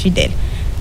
fidèles.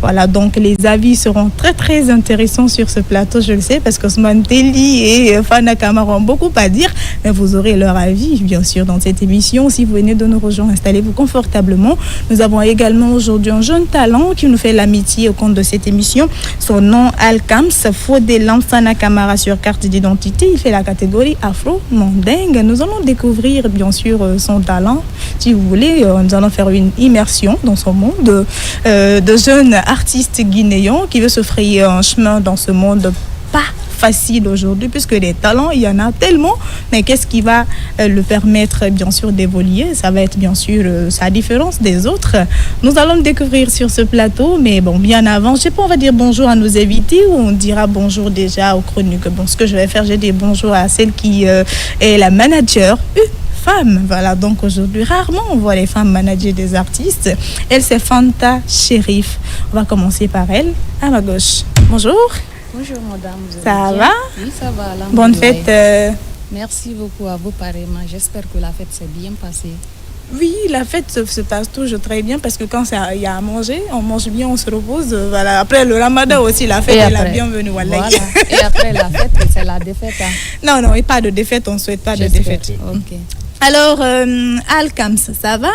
Voilà, donc les avis seront très très intéressants sur ce plateau, je le sais, parce qu'Ousmane Telli et Fana Camara ont beaucoup à dire, mais vous aurez leur avis, bien sûr, dans cette émission. Si vous venez de nous rejoindre, installez-vous confortablement. Nous avons également aujourd'hui un jeune talent qui nous fait l'amitié au compte de cette émission. Son nom, Alkams Fodelam Fana Camara sur carte d'identité. Il fait la catégorie afro-mandingue. Nous allons découvrir, bien sûr, son talent. Si vous voulez, nous allons faire une immersion dans son monde de jeunes artiste guinéen qui veut se frayer un chemin dans ce monde pas facile aujourd'hui, puisque les talents, il y en a tellement, mais qu'est-ce qui va le permettre, bien sûr, d'évoluer? Ça va être, bien sûr, sa différence des autres. Nous allons le découvrir sur ce plateau, mais bon, bien avant, je sais pas, on va dire bonjour à nos invités ou on dira bonjour déjà aux chroniques. Bon, ce que je vais faire, j'ai dit bonjour à celle qui est la manager, femme. Voilà, donc aujourd'hui, rarement on voit les femmes manager des artistes. Elle, c'est Fanta Chérif. On va commencer par elle, à ma gauche. Bonjour. Bonjour, madame. Ça va? Oui, ça va. Bonne fête. Merci beaucoup à vous, pareillement. J'espère que la fête s'est bien passée. Oui, la fête se passe toujours très bien parce que quand il y a à manger, on mange bien, on se repose. Voilà. Après le ramadan aussi, la fête est la bienvenue. Voilà. Et après la fête, c'est la défaite. Hein? Non, et pas de défaite, on ne souhaite pas de défaite. Ok. Alors, Alkams, ça va?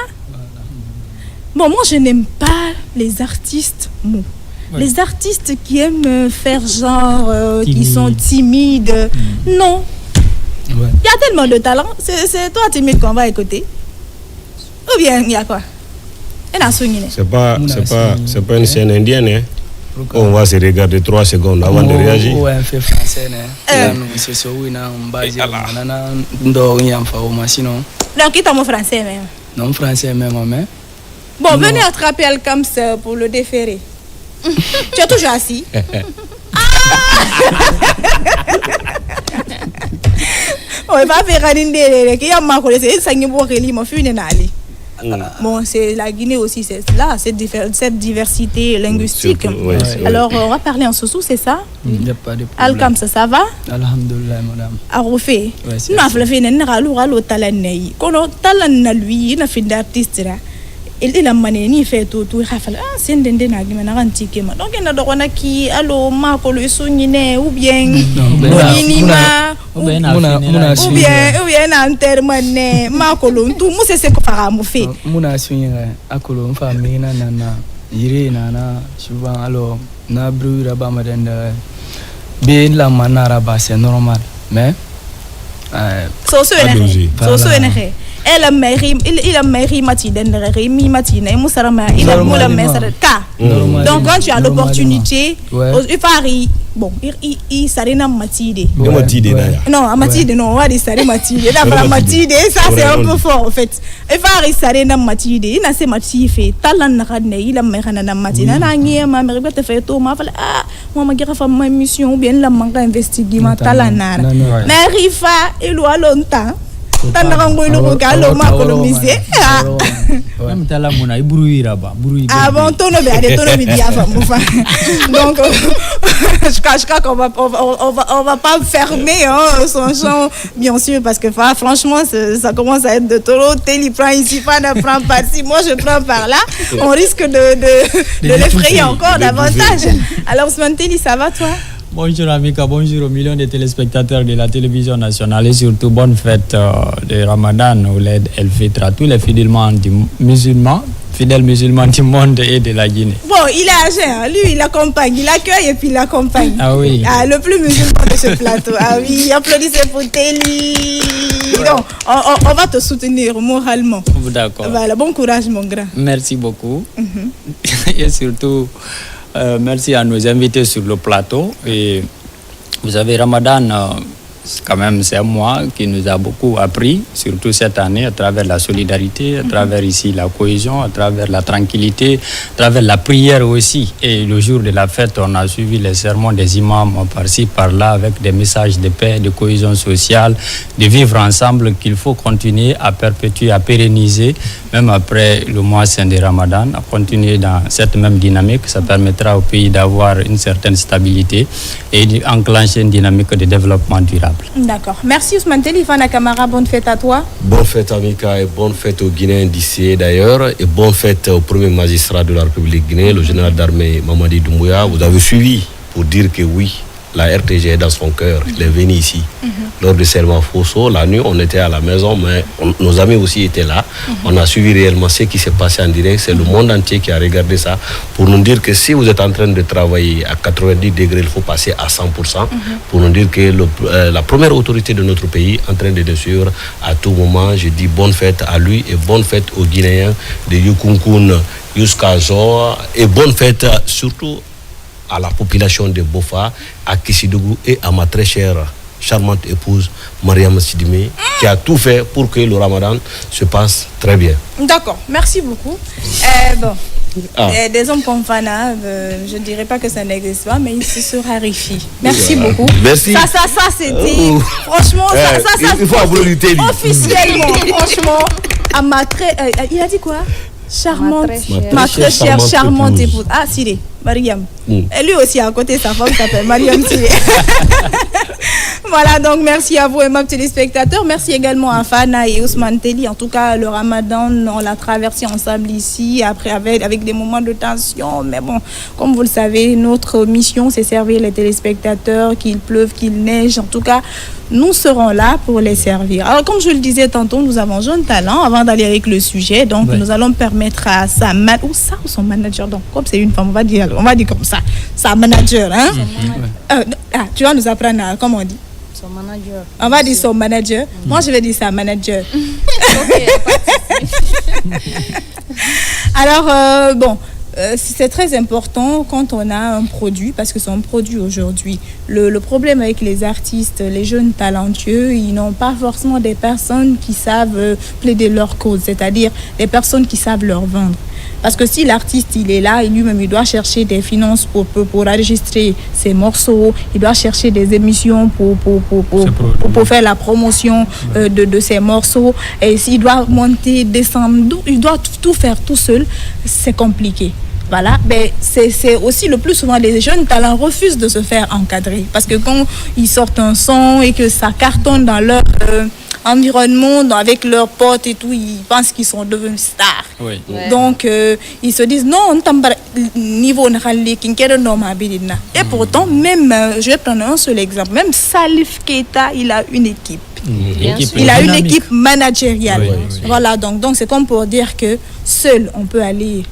Bon, moi, je n'aime pas les artistes mous. Oui. Les artistes qui aiment faire genre, qui sont timides. Non. Il y a tellement de talent. C'est toi timide qu'on va écouter. Ou bien, il y a quoi? C'est pas une scène indienne, hein? On va se regarder 3 secondes avant de réagir. Ouais, on fait français, c'est ça, oui, donc, il t'a mon français même. Non, français même, mais. Bon, venez attraper Alkams pour le déférer. Tu es toujours assis. On va faire un indé qui a marqué c'est ça qui m'a fait une année. Bon, c'est la Guinée aussi, c'est là, cette diversité linguistique. Alors, on va parler en sousou, c'est ça? Il n'y a pas de problème. Alkams, ça va? Alhamdulillah, madame. Arofé. Nous avons fait un ralo talanei. Quand talan lui, il a fait d'artiste là. Il a mané fait tout rafale. Ah, c'est un dende na gimana rantique ma. Donc il a droit qui allo ma ko le sognine ou bien bonima ou bien enterrement ma ko lo tout mo c'est ko fara mo fait. Muna sognine akolo fa mina nana yire nana souvent alors na brûle ba madenda bien la manara ba c'est normal mais so ene elle a mairie mati d'endere mi mati na musarama il a moula mesara ka donc quand tu as l'opportunité il fari bon il sarina matide non matide non wadi sari matide la matide ça c'est un peu fort en fait il fari sarina matide il na se matife talan na kadne il a mairie na matide na ngi ma mairie ba te fait to ma fala moi ma gira fa ma mission ou bien la manga investiguer ma talan na mais rifa il a longtemps bon ton donc je crois qu'on va pas fermer son champ bien sûr parce que franchement ça commence à être de trop il prend ici pas prend par ci moi je prends par là on risque de l'effrayer encore davantage. Alors Ousmane Telli, ça va toi? Bonjour Amika, bonjour aux millions de téléspectateurs de la télévision nationale et surtout bonne fête de Ramadan ou l'Eid el-Fitr à tous les fidèles musulmans du monde et de la Guinée. Bon, il est âgé, lui il accompagne, il accueille et puis il accompagne. Ah oui. Ah, le plus musulman de ce plateau. Ah oui, applaudissez pour Telli. Donc, on va te soutenir moralement. D'accord. Voilà, bon courage mon grand. Merci beaucoup. Et surtout... merci à nos invités sur le plateau. Et vous savez, Ramadan, quand même, c'est un mois qui nous a beaucoup appris, surtout cette année, à travers la solidarité, à travers ici la cohésion, à travers la tranquillité, à travers la prière aussi. Et le jour de la fête, on a suivi les sermons des imams par-ci, par-là, avec des messages de paix, de cohésion sociale, de vivre ensemble, qu'il faut continuer à perpétuer, à pérenniser, même après le mois saint de Ramadan, à continuer dans cette même dynamique. Ça permettra au pays d'avoir une certaine stabilité et d'enclencher une dynamique de développement durable. simple. D'accord. Merci Ousmane Telli. Fana Camara, bonne fête à toi. Bonne fête Amika et bonne fête aux Guinéens d'ici d'ailleurs et bonne fête au premier magistrat de la République guinéenne, le général d'armée Mamadi Doumbouya. Vous avez suivi pour dire que oui, la RTG est dans son cœur. Il est venu ici lors du serment Fosso. La nuit, on était à la maison, mais nos amis aussi étaient là. On a suivi réellement ce qui s'est passé en direct. C'est le monde entier qui a regardé ça pour nous dire que si vous êtes en train de travailler à 90 degrés, il faut passer à 100%. Pour nous dire que la première autorité de notre pays est en train de suivre à tout moment. Je dis bonne fête à lui et bonne fête aux Guinéens de Yukunkun jusqu'à Zor et bonne fête surtout à la population de Bofa, à Kissidougou et à ma très chère, charmante épouse, Mariam Sidimé, qui a tout fait pour que le Ramadan se passe très bien. D'accord, merci beaucoup. Des hommes comme Fana, je ne dirais pas que ça n'existe pas, mais il se raréfie. Merci beaucoup. Merci. Ça, c'était... Franchement, il faut applaudir Telli. Officiellement, franchement, à ma très... il a dit quoi? Charmante, ma très chère, charmante épouse. Ah, Siré, Mariam. Et lui aussi, à côté, sa femme s'appelle Mariam Siré. Voilà, donc merci à vous, aimables téléspectateurs. Merci également à Fana et Ousmane Telli. En tout cas, le Ramadan, on l'a traversé ensemble ici, après avec des moments de tension. Mais bon, comme vous le savez, notre mission, c'est servir les téléspectateurs, qu'il pleuve, qu'il neige. En tout cas, nous serons là pour les servir. Alors, comme je le disais tantôt, nous avons Jeune Talent avant d'aller avec le sujet. Donc, nous allons permettre à son manager. Donc, comme c'est une femme, on va dire comme ça. Sa manager, hein? Tu vas nous apprendre, comment on dit? Son manager. On va dire son manager. Moi, je vais dire sa manager. Alors, c'est très important quand on a un produit, parce que c'est un produit aujourd'hui. Le problème avec les artistes, les jeunes talentueux, ils n'ont pas forcément des personnes qui savent plaider leur cause, c'est-à-dire des personnes qui savent leur vendre. Parce que si l'artiste, il est là, et lui-même, il doit chercher des finances pour enregistrer ses morceaux, il doit chercher des émissions pour faire la promotion de ses morceaux, et s'il doit monter, descendre, il doit tout faire tout seul, c'est compliqué. Voilà, mais c'est aussi le plus souvent les jeunes talents refusent de se faire encadrer parce que quand ils sortent un son et que ça cartonne dans leur environnement, avec leurs potes et tout, ils pensent qu'ils sont devenus stars. Oui. Donc ils se disent non, on t'embarque niveau et pourtant même je vais prendre un seul exemple, même Salif Keita, il a une équipe. Il a une équipe managériale. Oui. Voilà, donc c'est comme pour dire que seul on peut aller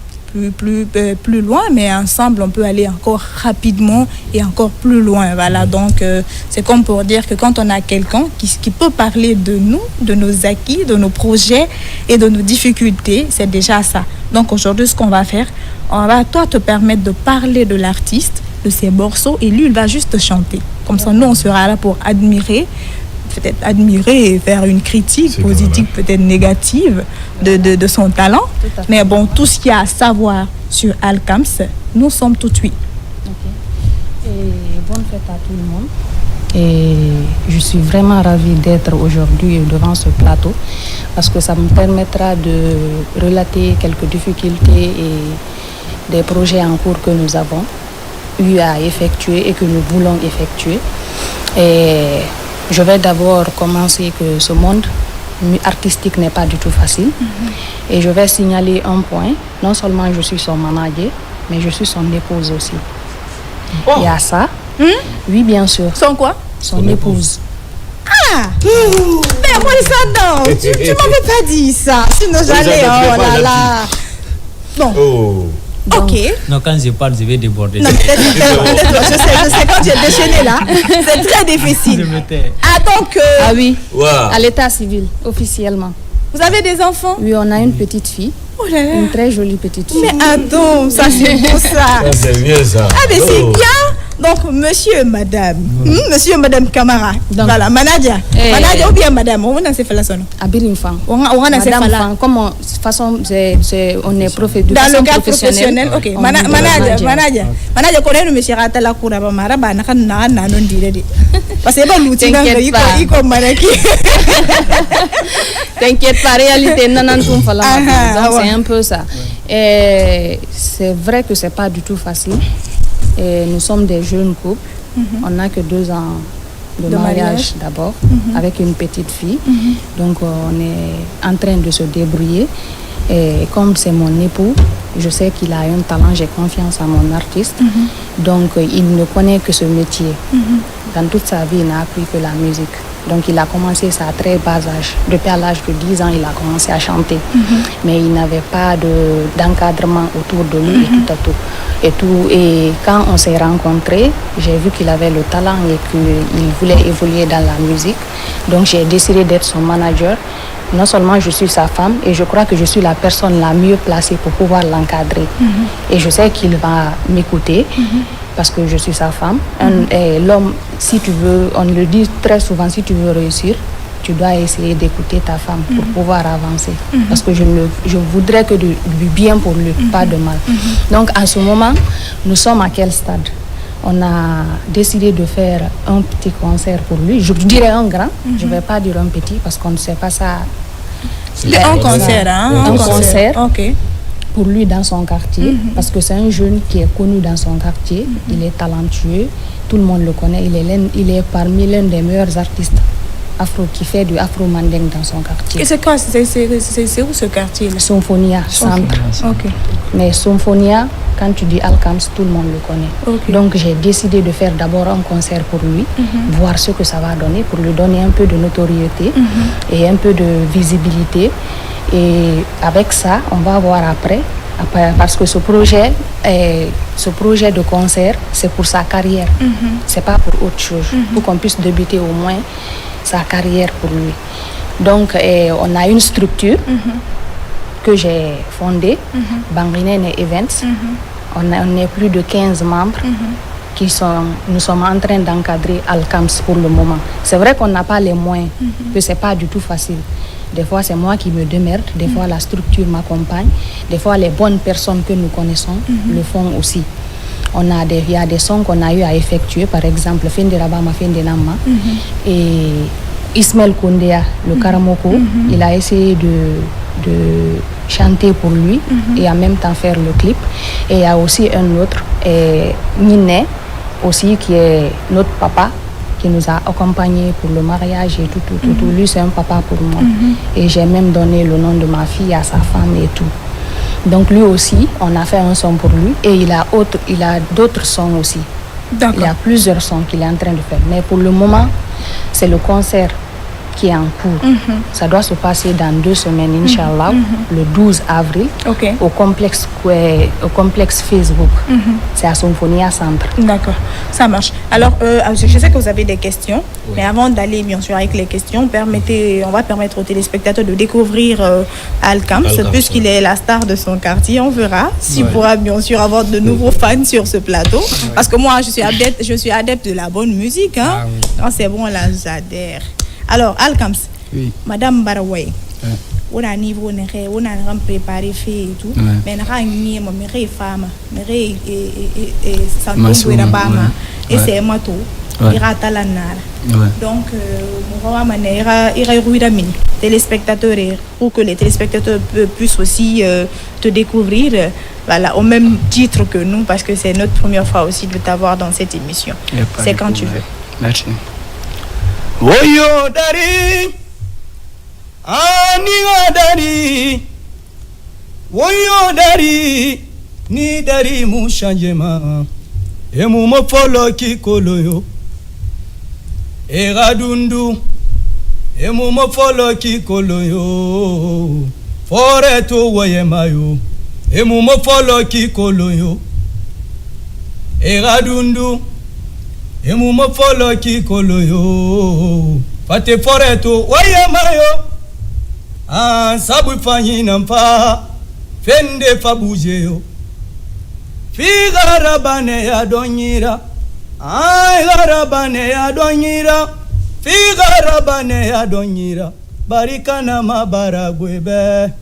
plus loin, mais ensemble on peut aller encore rapidement et encore plus loin. Voilà, donc c'est comme pour dire que quand on a quelqu'un qui peut parler de nous, de nos acquis, de nos projets et de nos difficultés, c'est déjà ça. Donc aujourd'hui, ce qu'on va faire, on va toi te permettre de parler de l'artiste, de ses morceaux, et lui il va juste chanter. Comme ça, nous on sera là pour admirer et faire une critique positive, peut-être négative de son talent. Mais bon, tout ce qu'il y a à savoir sur Alcams, nous sommes tout de suite. Okay. Et bonne fête à tout le monde. Et je suis vraiment ravie d'être aujourd'hui devant ce plateau parce que ça me permettra de relater quelques difficultés et des projets en cours que nous avons eu à effectuer et que nous voulons effectuer. Et je vais d'abord commencer que ce monde artistique n'est pas du tout facile. Et je vais signaler un point. Non seulement je suis son manager, mais je suis son épouse aussi. Oh. Il y a ça. Oui, bien sûr. Son quoi? Son épouse. Ah! Mais moi, ça, non. Tu m'avais pas dit ça. Sinon, j'allais. Oh là là. Bon. Oh. Donc, ok. Non, quand je parle, je vais déborder. Non, peut-être, je sais, quand tu es déchaîné là, c'est très difficile. Ah, donc. Ah oui, wow. À l'état civil, officiellement. Vous avez des enfants? Oui, on a une petite fille. Oh là là. Une très jolie petite fille. Mais attends, ça c'est beau ça. Ça c'est mieux ça. Ah, mais c'est bien. Donc, monsieur, madame, madame Camara, donc, voilà, manager, manager ou bien madame, on a fait la sonne. Abirin Fang. On a fait la sonne. Comme façon, on est dans le cadre professionnel, ok. Manager, connaît le monsieur Ratala Kouraba Maraba, n'a non dit. Parce que c'est l'outil il comme Maraki. T'inquiète pas, réalité, non, c'est un peu ça. Et c'est vrai que c'est pas du tout facile. Et nous sommes des jeunes couples. On n'a que 2 ans de mariage d'abord, avec une petite fille. Donc on est en train de se débrouiller. Et comme c'est mon époux, je sais qu'il a un talent, j'ai confiance en mon artiste. Donc il ne connaît que ce métier. Dans toute sa vie, il n'a appris que la musique. Donc il a commencé ça à très bas âge. Depuis à l'âge de 10 ans, il a commencé à chanter. Mais il n'avait pas d'encadrement autour de lui et tout. Et quand on s'est rencontrés, j'ai vu qu'il avait le talent et qu'il voulait évoluer dans la musique. Donc j'ai décidé d'être son manager. Non seulement je suis sa femme, et je crois que je suis la personne la mieux placée pour pouvoir l'encadrer. Et je sais qu'il va m'écouter. Parce que je suis sa femme. Et l'homme, si tu veux, on le dit très souvent, si tu veux réussir, tu dois essayer d'écouter ta femme pour pouvoir avancer. Parce que je voudrais que du bien pour lui, pas de mal. Donc à ce moment, nous sommes à quel stade? On a décidé de faire un petit concert pour lui. Je dirais un grand, je ne vais pas dire un petit parce qu'on ne sait pas ça. Un concert, hein? Un concert. Ok. Pour lui dans son quartier, parce que c'est un jeune qui est connu dans son quartier, il est talentueux, tout le monde le connaît, il est parmi l'un des meilleurs artistes qui fait du afro-manding dans son quartier. Et c'est quoi, c'est où ce quartier-là? Symphonia, centre. Ok. Mais Symphonia, quand tu dis Alcams, tout le monde le connaît. Donc j'ai décidé de faire d'abord un concert pour lui, voir ce que ça va donner, pour lui donner un peu de notoriété et un peu de visibilité. Et avec ça, on va voir après parce que ce projet de concert, c'est pour sa carrière. C'est pas pour autre chose. Pour qu'on puisse débuter au moins sa carrière pour lui. Donc, on a une structure que j'ai fondée, Bangrinen Events. On est plus de 15 membres. Nous sommes en train d'encadrer Alcams pour le moment. C'est vrai qu'on n'a pas les moyens, que c'est pas du tout facile. Des fois, c'est moi qui me démerde. Des fois, la structure m'accompagne. Des fois, les bonnes personnes que nous connaissons le font aussi. Il y a des sons qu'on a eu à effectuer. Par exemple, Fendi Rabama, Fendi Nama. Et Ismaël Kondea, le Karamoko, il a essayé de chanter pour lui et en même temps faire le clip. Et il y a aussi un autre, Nine, aussi, qui est notre papa, qui nous a accompagnés pour le mariage et tout. Lui, c'est un papa pour moi. Et j'ai même donné le nom de ma fille à sa femme et tout. Donc lui aussi, on a fait un son pour lui. Et il a d'autres sons aussi. Il y a plusieurs sons qu'il est en train de faire. Mais pour le moment, c'est le concert qui est en cours. Ça doit se passer dans 2 semaines, Inch'Allah, le 12 avril, au complexe Facebook. C'est à Symphonia Centre. D'accord, ça marche. Alors, je sais que vous avez des questions, mais avant d'aller bien sûr avec les questions, on va permettre aux téléspectateurs de découvrir Alcams, puisqu'il est la star de son quartier. On verra s'il pourra bien sûr avoir de nouveaux fans sur ce plateau. Parce que moi, je suis adepte de la bonne musique. Hein. Quand c'est bon, là, j'adhère. Alors, Alcams, Madame Baraway, on a niveau, on a préparé fait et tout, mais on a mis mes femmes, mes santos et Bama, et c'est Mato, ira Talanara. Donc, pour que les téléspectateurs puissent aussi te découvrir, voilà, au même titre que nous, parce que c'est notre première fois aussi de t'avoir dans cette émission. C'est quand tu veux. Merci. Woyo dari aniga dari woyo dari ni dari mu changement emu mo folo ki koloyo e gadundu emu mo folo ki koloyo foreto woyemayo emu mo folo ki koloyo e gadundu emu mo folo ki koloyo fate foreto oye mayo sabu fanyi nampa fende fabuje yo figara bane ya donyira garabane ya donyira figara bane ya donyira barikana mabaragwebe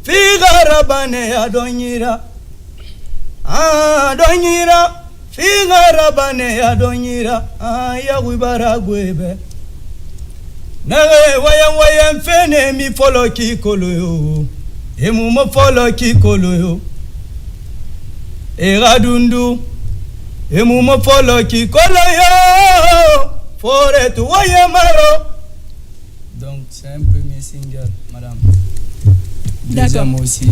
figara bane ya donyira donyira figara bane ya donyira ya wibara gwebe nare wayan fene mi folo ki koloyo emu mo folo ki koloyo e radundu emu mo folo ki koloyo Fore tu voye maro. Donc c'est un premier single, madame. D'accord. Deuxième aussi.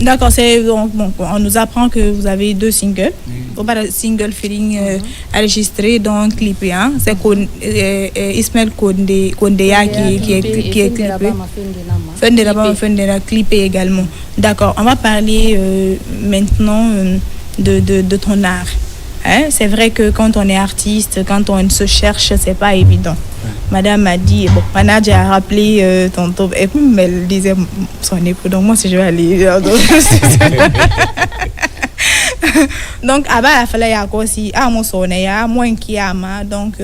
D'accord, c'est bon, on nous apprend que vous avez 2 singles. Bon, pas de single feeling enregistré donc clippé, hein. C'est Ismaël Kondéa qui est clippé. Fendera clippé également. D'accord, on va parler maintenant de ton art. Hein? C'est vrai que quand on est artiste, quand on se cherche, c'est pas évident. Madame m'a dit, bon, Manadia a rappelé tantôt, et puis elle disait son époux, donc moi si je vais aller. Donc, il fallait aussi, mon son, moins qui a donc,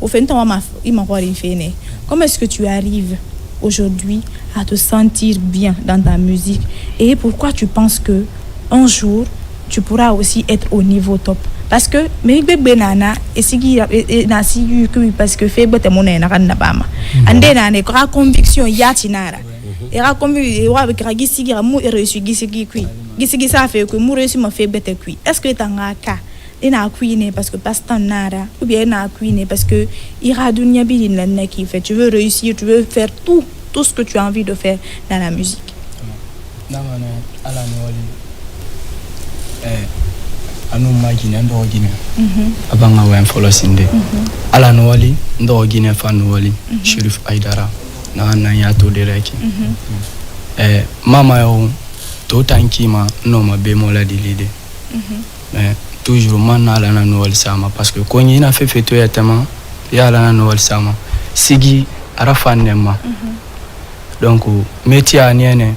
au fin de temps, il m'a fait. Comment est-ce que tu arrives aujourd'hui à te sentir bien dans ta musique et pourquoi tu penses que un jour tu pourras aussi être au niveau top? Parce que mais benana et sigi na sigi parce que fait bote mona na kana bama ande na ne ka conviction ya tinara et ra conviction wa avec gisigi mu reçu gisigi kui gisigi ça fait que mu reçu ma fait bete kui est-ce que tanga ka ina kuine parce que pastan nara ou bien na kuine parce que ira dunya bi na qui fait tu veux réussir, tu veux faire tout ce que tu as envie de faire dans la musique. Anu magine ndo gine abanga wen follow sinde ala no wali ndo gine fan wali Sheriff Aidara na ya to direki mama yo to tanki ma no ma be mo la dilide toujours man ala na no wali sama parce que ko ni na fe feto ya tema ya ala na no wali sama sigi ara fan nema donc métier aniene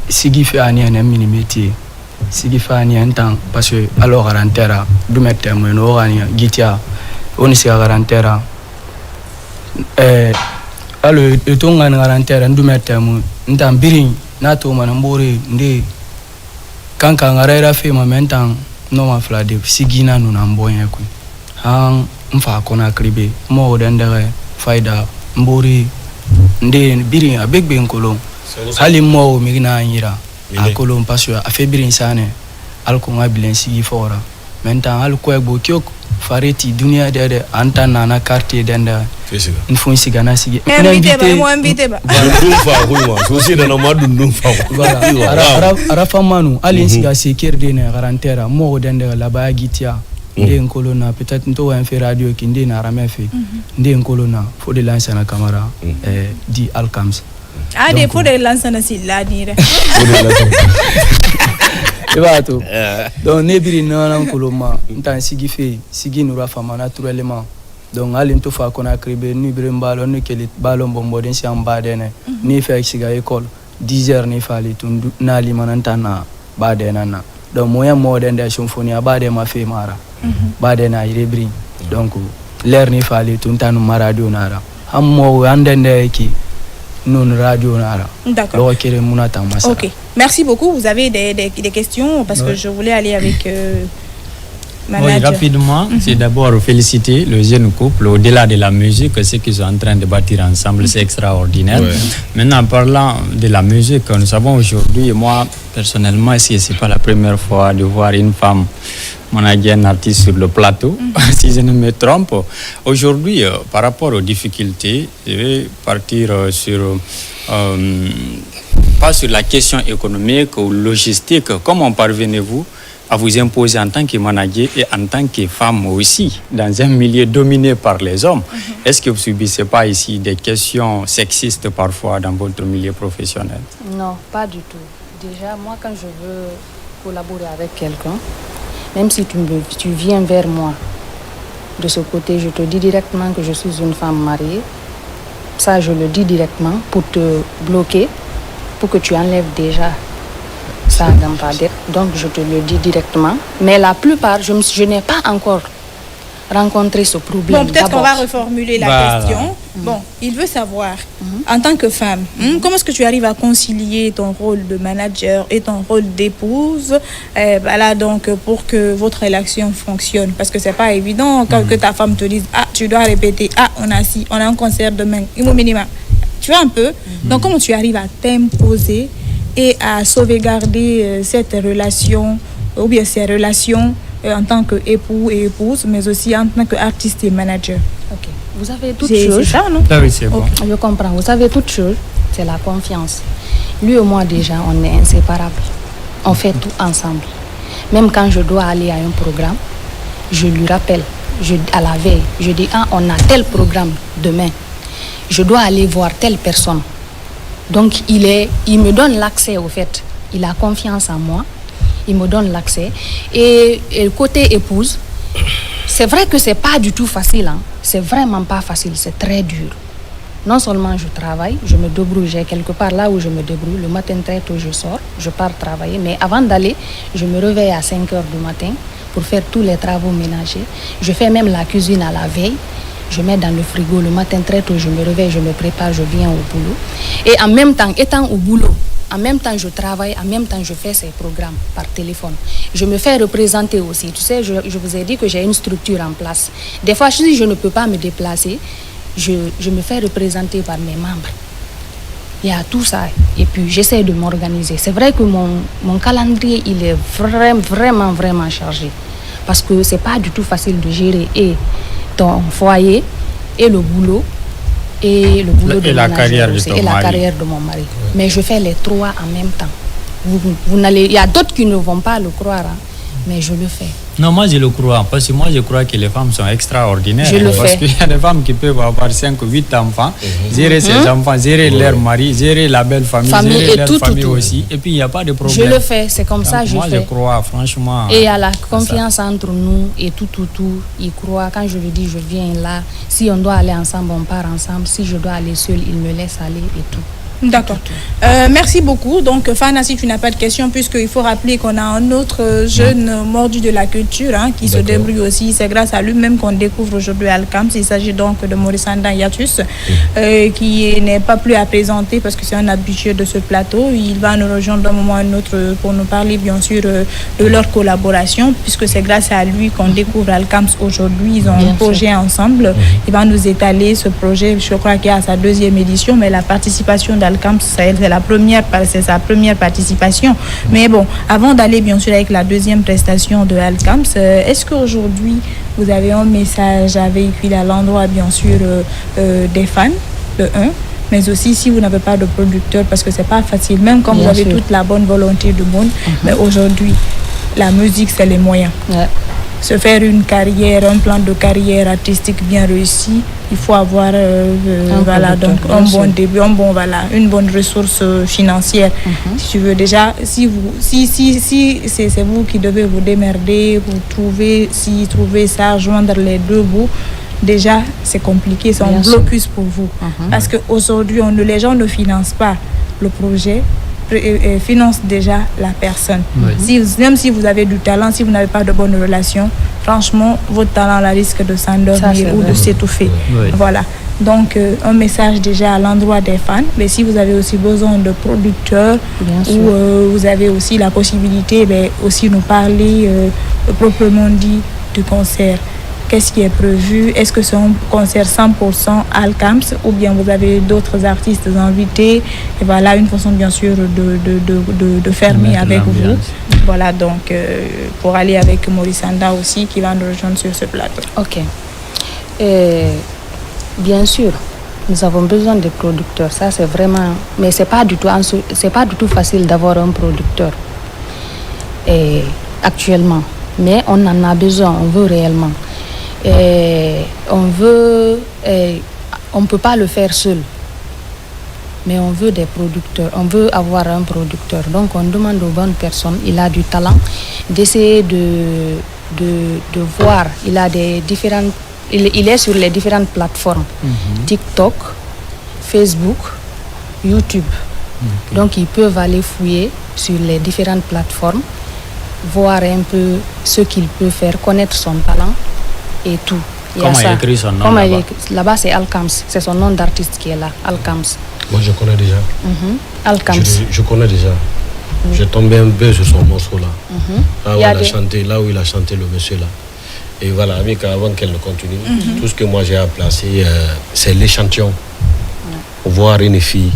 sigi fe aniene mini métier sigi fani entang parce que alors garantera du mettre mo no gania gitia on si garantera alors e tonga garantera du mettre mo ntam birin na to man mbore ndi kanka ngarera fe mo mentang no ma flade sigi na no namboye ku han mfa kona kribe mo dendere faida mbore ndi birin abegbe nkolo hali mo mi na nyira akolo parce a febrin sane alko ngabilen sigi fora maintenant alko e bokyo fareti dunia de antana na quartier denda une fois siga na sigi invité ba fa ko so si na ma dundum fa voilà ara famanu alin siga sekerde na garantera mo denda la ba gitia ndé nkolo na peut-être nto wa fait radio ki ndé na rame fait ndé nkolo na fo de lancer na camera di alkams. Ah, des fois, les lancers ne s'y la dire. Tu vois tout. Donc, nebiri na koloma, ntan sigi fe, sigi nura fama naturellement. Donc, alin to fa kona kribe ni brembalo ni kelit balon bombo den si ambadene. Ni fe siga école 10h ni fali tundu na limananta na badena na. Donc, moyen moderne de symphonie abade ma fe mara. Badena irebri. Donc, l'air ni fali tuntanu maradio nara. Hammo andende ki non radio nara. D'accord. Ok. Merci beaucoup. Vous avez des questions parce que je voulais aller avec Oui, rapidement, c'est d'abord féliciter le jeune couple au-delà de la musique, ce qu'ils sont en train de bâtir ensemble, c'est extraordinaire. Maintenant, parlant de la musique, nous savons aujourd'hui, moi personnellement, ce n'est pas la première fois de voir une femme manager un artiste sur le plateau, si je ne me trompe. Aujourd'hui, par rapport aux difficultés, je vais partir sur pas sur la question économique ou logistique. Comment parvenez-vous à vous imposer en tant que manager et en tant que femme aussi, dans un milieu dominé par les hommes? Est-ce que vous ne subissez pas ici des questions sexistes parfois dans votre milieu professionnel? Non, pas du tout. Déjà, moi, quand je veux collaborer avec quelqu'un, même si tu viens vers moi de ce côté, je te dis directement que je suis une femme mariée. Ça, je le dis directement pour te bloquer, pour que tu enlèves déjà ça dans ta tête. Donc, je te le dis directement. Mais la plupart, je n'ai pas encore rencontré ce problème. Bon, peut-être qu'on va reformuler la question. Bon, il veut savoir, en tant que femme, comment est-ce que tu arrives à concilier ton rôle de manager et ton rôle d'épouse, voilà, donc, pour que votre relation fonctionne? Parce que c'est pas évident quand que ta femme te dise, ah, tu dois répéter, ah, on a un concert demain, minimum. Tu vois un peu? Donc, comment tu arrives à t'imposer et à sauvegarder cette relation, ou bien ces relations en tant qu'époux et épouse, mais aussi en tant qu'artiste et manager? Ok, Vous avez toute chose. C'est ça, non? Ah oui, c'est bon. Okay, je comprends. Vous savez toute chose, c'est la confiance. Lui et moi déjà, on est inséparables. On fait tout ensemble. Même quand je dois aller à un programme, je lui rappelle, à la veille, je dis, on a tel programme demain. Je dois aller voir telle personne. Donc il me donne l'accès au fait. Il a confiance en moi. Il me donne l'accès. Et côté épouse, c'est vrai que c'est pas du tout facile. Hein. C'est vraiment pas facile. C'est très dur. Non seulement je travaille, je me débrouille, j'ai quelque part là où je me débrouille. Le matin très tôt, je sors, je pars travailler. Mais avant d'aller, je me réveille à 5 heures du matin pour faire tous les travaux ménagers. Je fais même la cuisine à la veille. Je mets dans le frigo. Le matin très tôt, je me réveille, je me prépare, je viens au boulot. Et en même temps, étant au boulot, en même temps je travaille, en même temps je fais ces programmes par téléphone. Je me fais représenter aussi. Tu sais, je vous ai dit que j'ai une structure en place. Des fois, si je ne peux pas me déplacer, je me fais représenter par mes membres. Il y a tout ça. Et puis, j'essaie de m'organiser. C'est vrai que mon calendrier, il est vraiment chargé. Parce que c'est pas du tout facile de gérer et ton foyer, et le boulot, et le boulot de la carrière de ton mari. La carrière de mon mari. Mais je fais les trois en même temps. Il y a d'autres qui ne vont pas le croire, hein, mais je le fais. Non, moi je le crois, parce que moi je crois que les femmes sont extraordinaires. Je le parce fais. qu'il y a des femmes qui peuvent avoir 5 ou 8 enfants, gérer ses enfants, gérer leur mari, gérer la belle famille gérer leur famille aussi. Et puis il n'y a pas de problème. Je le fais, c'est comme ça je fais. Moi je crois, franchement. Et il y a la confiance entre nous et tout. Il croit. Quand je lui dis je viens là, si on doit aller ensemble, on part ensemble. Si je dois aller seul, il me laisse aller et tout. D'accord. Merci beaucoup. Donc, Fana, si tu n'as pas de questions, puisqu'il faut rappeler qu'on a un autre jeune mordu de la culture qui se débrouille aussi. C'est grâce à lui-même qu'on découvre aujourd'hui Alcams. Il s'agit donc de Maurice Anda Yatus, qui n'est pas plus à présenter parce que c'est un habitué de ce plateau. Il va nous rejoindre d'un moment à un autre pour nous parler, bien sûr, de leur collaboration, puisque c'est grâce à lui qu'on découvre Alcams aujourd'hui. Ils ont un projet ensemble. Il va nous étaler ce projet. Je crois qu'il y a sa 2e édition, mais la participation d'Alcams, c'est sa première participation. Mais bon, avant d'aller bien sûr avec la 2e prestation de Alcams, est-ce qu'aujourd'hui vous avez un message à véhiculer à l'endroit bien sûr des fans, mais aussi si vous n'avez pas de producteur, parce que c'est pas facile, même quand vous avez toute la bonne volonté du monde, mais aujourd'hui la musique c'est les moyens. Se faire une carrière, un plan de carrière artistique bien réussi, il faut avoir donc un bon début, une bonne ressource financière. Si tu veux déjà, si c'est vous qui devez vous démerder, vous trouver ça, joindre les deux bouts, déjà c'est compliqué, c'est un blocus pour vous. Parce qu'aujourd'hui, les gens ne financent pas le projet, finance déjà la personne. Même si vous avez du talent, si vous n'avez pas de bonnes relations, franchement, votre talent risque de s'endormir ou de s'étouffer. Voilà. Donc, un message déjà à l'endroit des fans. Mais si vous avez aussi besoin de producteurs ou vous avez aussi la possibilité aussi nous parler proprement dit du concert. Qu'est-ce qui est prévu? Est-ce que c'est un concert 100% Alcams ou bien vous avez d'autres artistes invités? Et voilà, une façon bien sûr de fermer avec vous. Voilà, donc pour aller avec Maurice Anda aussi qui va nous rejoindre sur ce plateau. Ok. Bien sûr, nous avons besoin de producteurs. Ça c'est vraiment, mais c'est pas du tout facile d'avoir un producteur actuellement. Mais on en a besoin, on veut réellement. On ne peut pas le faire seul, mais on veut des producteurs, on veut avoir un producteur. Donc on demande aux bonnes personnes, il a du talent, d'essayer de voir, il est sur les différentes plateformes, TikTok, Facebook, YouTube. Donc ils peuvent aller fouiller sur les différentes plateformes, voir un peu ce qu'il peut faire, connaître son talent et tout. Comment il écrit son nom là-bas? Là-bas c'est Alcams, c'est son nom d'artiste qui est là, Alcams. Moi je connais déjà. Alcams. Je connais déjà. J'ai tombé un peu sur son morceau là. Là où il a chanté le monsieur là. Et voilà, avec avant qu'elle ne continue, tout ce que moi j'ai à placer, c'est l'échantillon. Voir une fille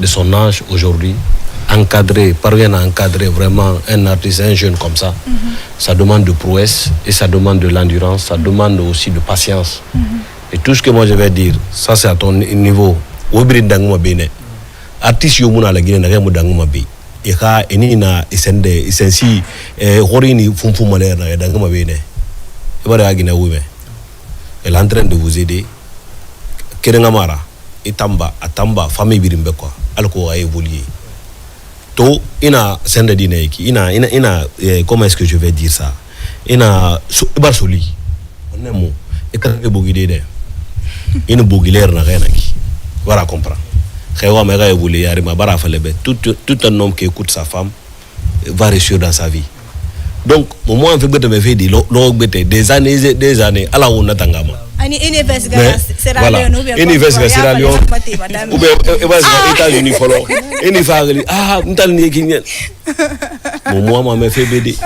de son âge aujourd'hui parviennent à encadrer vraiment un artiste, un jeune comme ça. Ça demande de prouesse et ça demande de l'endurance, ça demande aussi de patience. Et tout ce que moi je vais dire, ça c'est à ton niveau. Artiste yo muna la Guinée na remo danguma be. Et ka enina isende isensi horini fumfu malère na danguma be ne. Et voilà la Guinée oui. Elle est en train de vous aider. Kerengamara, Itamba, Atamba, famille birimbe quoi. Alko a évolué. To ina sende dinaiki, ina comment est-ce que je vais dire ça? Ina barsoli. On est mot. Et quand vous bogidé de. Ina bogilaire na rien qui. Voilà comprendre. Tout un homme qui écoute sa femme va réussir dans sa vie. Donc, au moins, on fait des années, à la on a tangama. Voilà, université Sierra Leone, ou bien États-Unis, moi, m'a fait BD.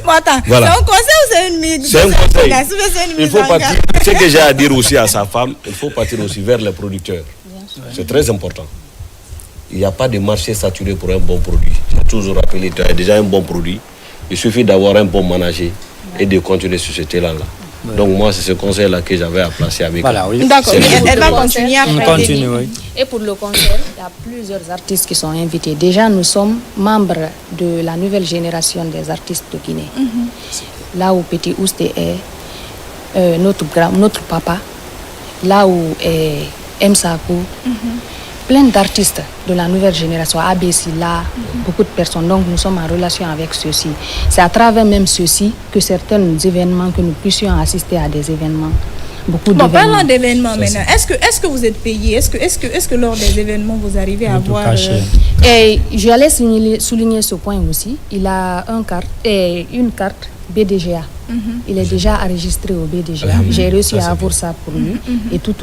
Voilà. C'est un conseil ou c'est une mise? C'est un conseil. Il faut partir, ce que j'ai à dire aussi à sa femme, il faut partir aussi vers les producteurs. C'est très important. Il n'y a pas de marché saturé pour un bon produit. J'ai toujours rappelé, tu as déjà un bon produit. Il suffit d'avoir un bon manager et de continuer sur ce talent-là. Ouais. Donc moi, c'est ce conseil-là que j'avais à placer avec voilà, oui. D'accord, elle va continuer après. Continue, oui. Et pour le concert, il y a plusieurs artistes qui sont invités. Déjà, nous sommes membres de la nouvelle génération des artistes de Guinée. Là où Petit Ousté est notre papa, là où est Msakou, plein d'artistes de la nouvelle génération, ABC, là, beaucoup de personnes. Donc nous sommes en relation avec ceux-ci. C'est à travers même ceux-ci que certains événements, que nous puissions assister à des événements. Parlons d'événements maintenant. Est-ce que vous êtes payé? Est-ce que lors des événements vous arrivez à avoir Et j'allais souligner ce point aussi. Il a une carte BDGA. Il est déjà enregistré au BDGA. J'ai réussi à avoir ça pour lui et tout.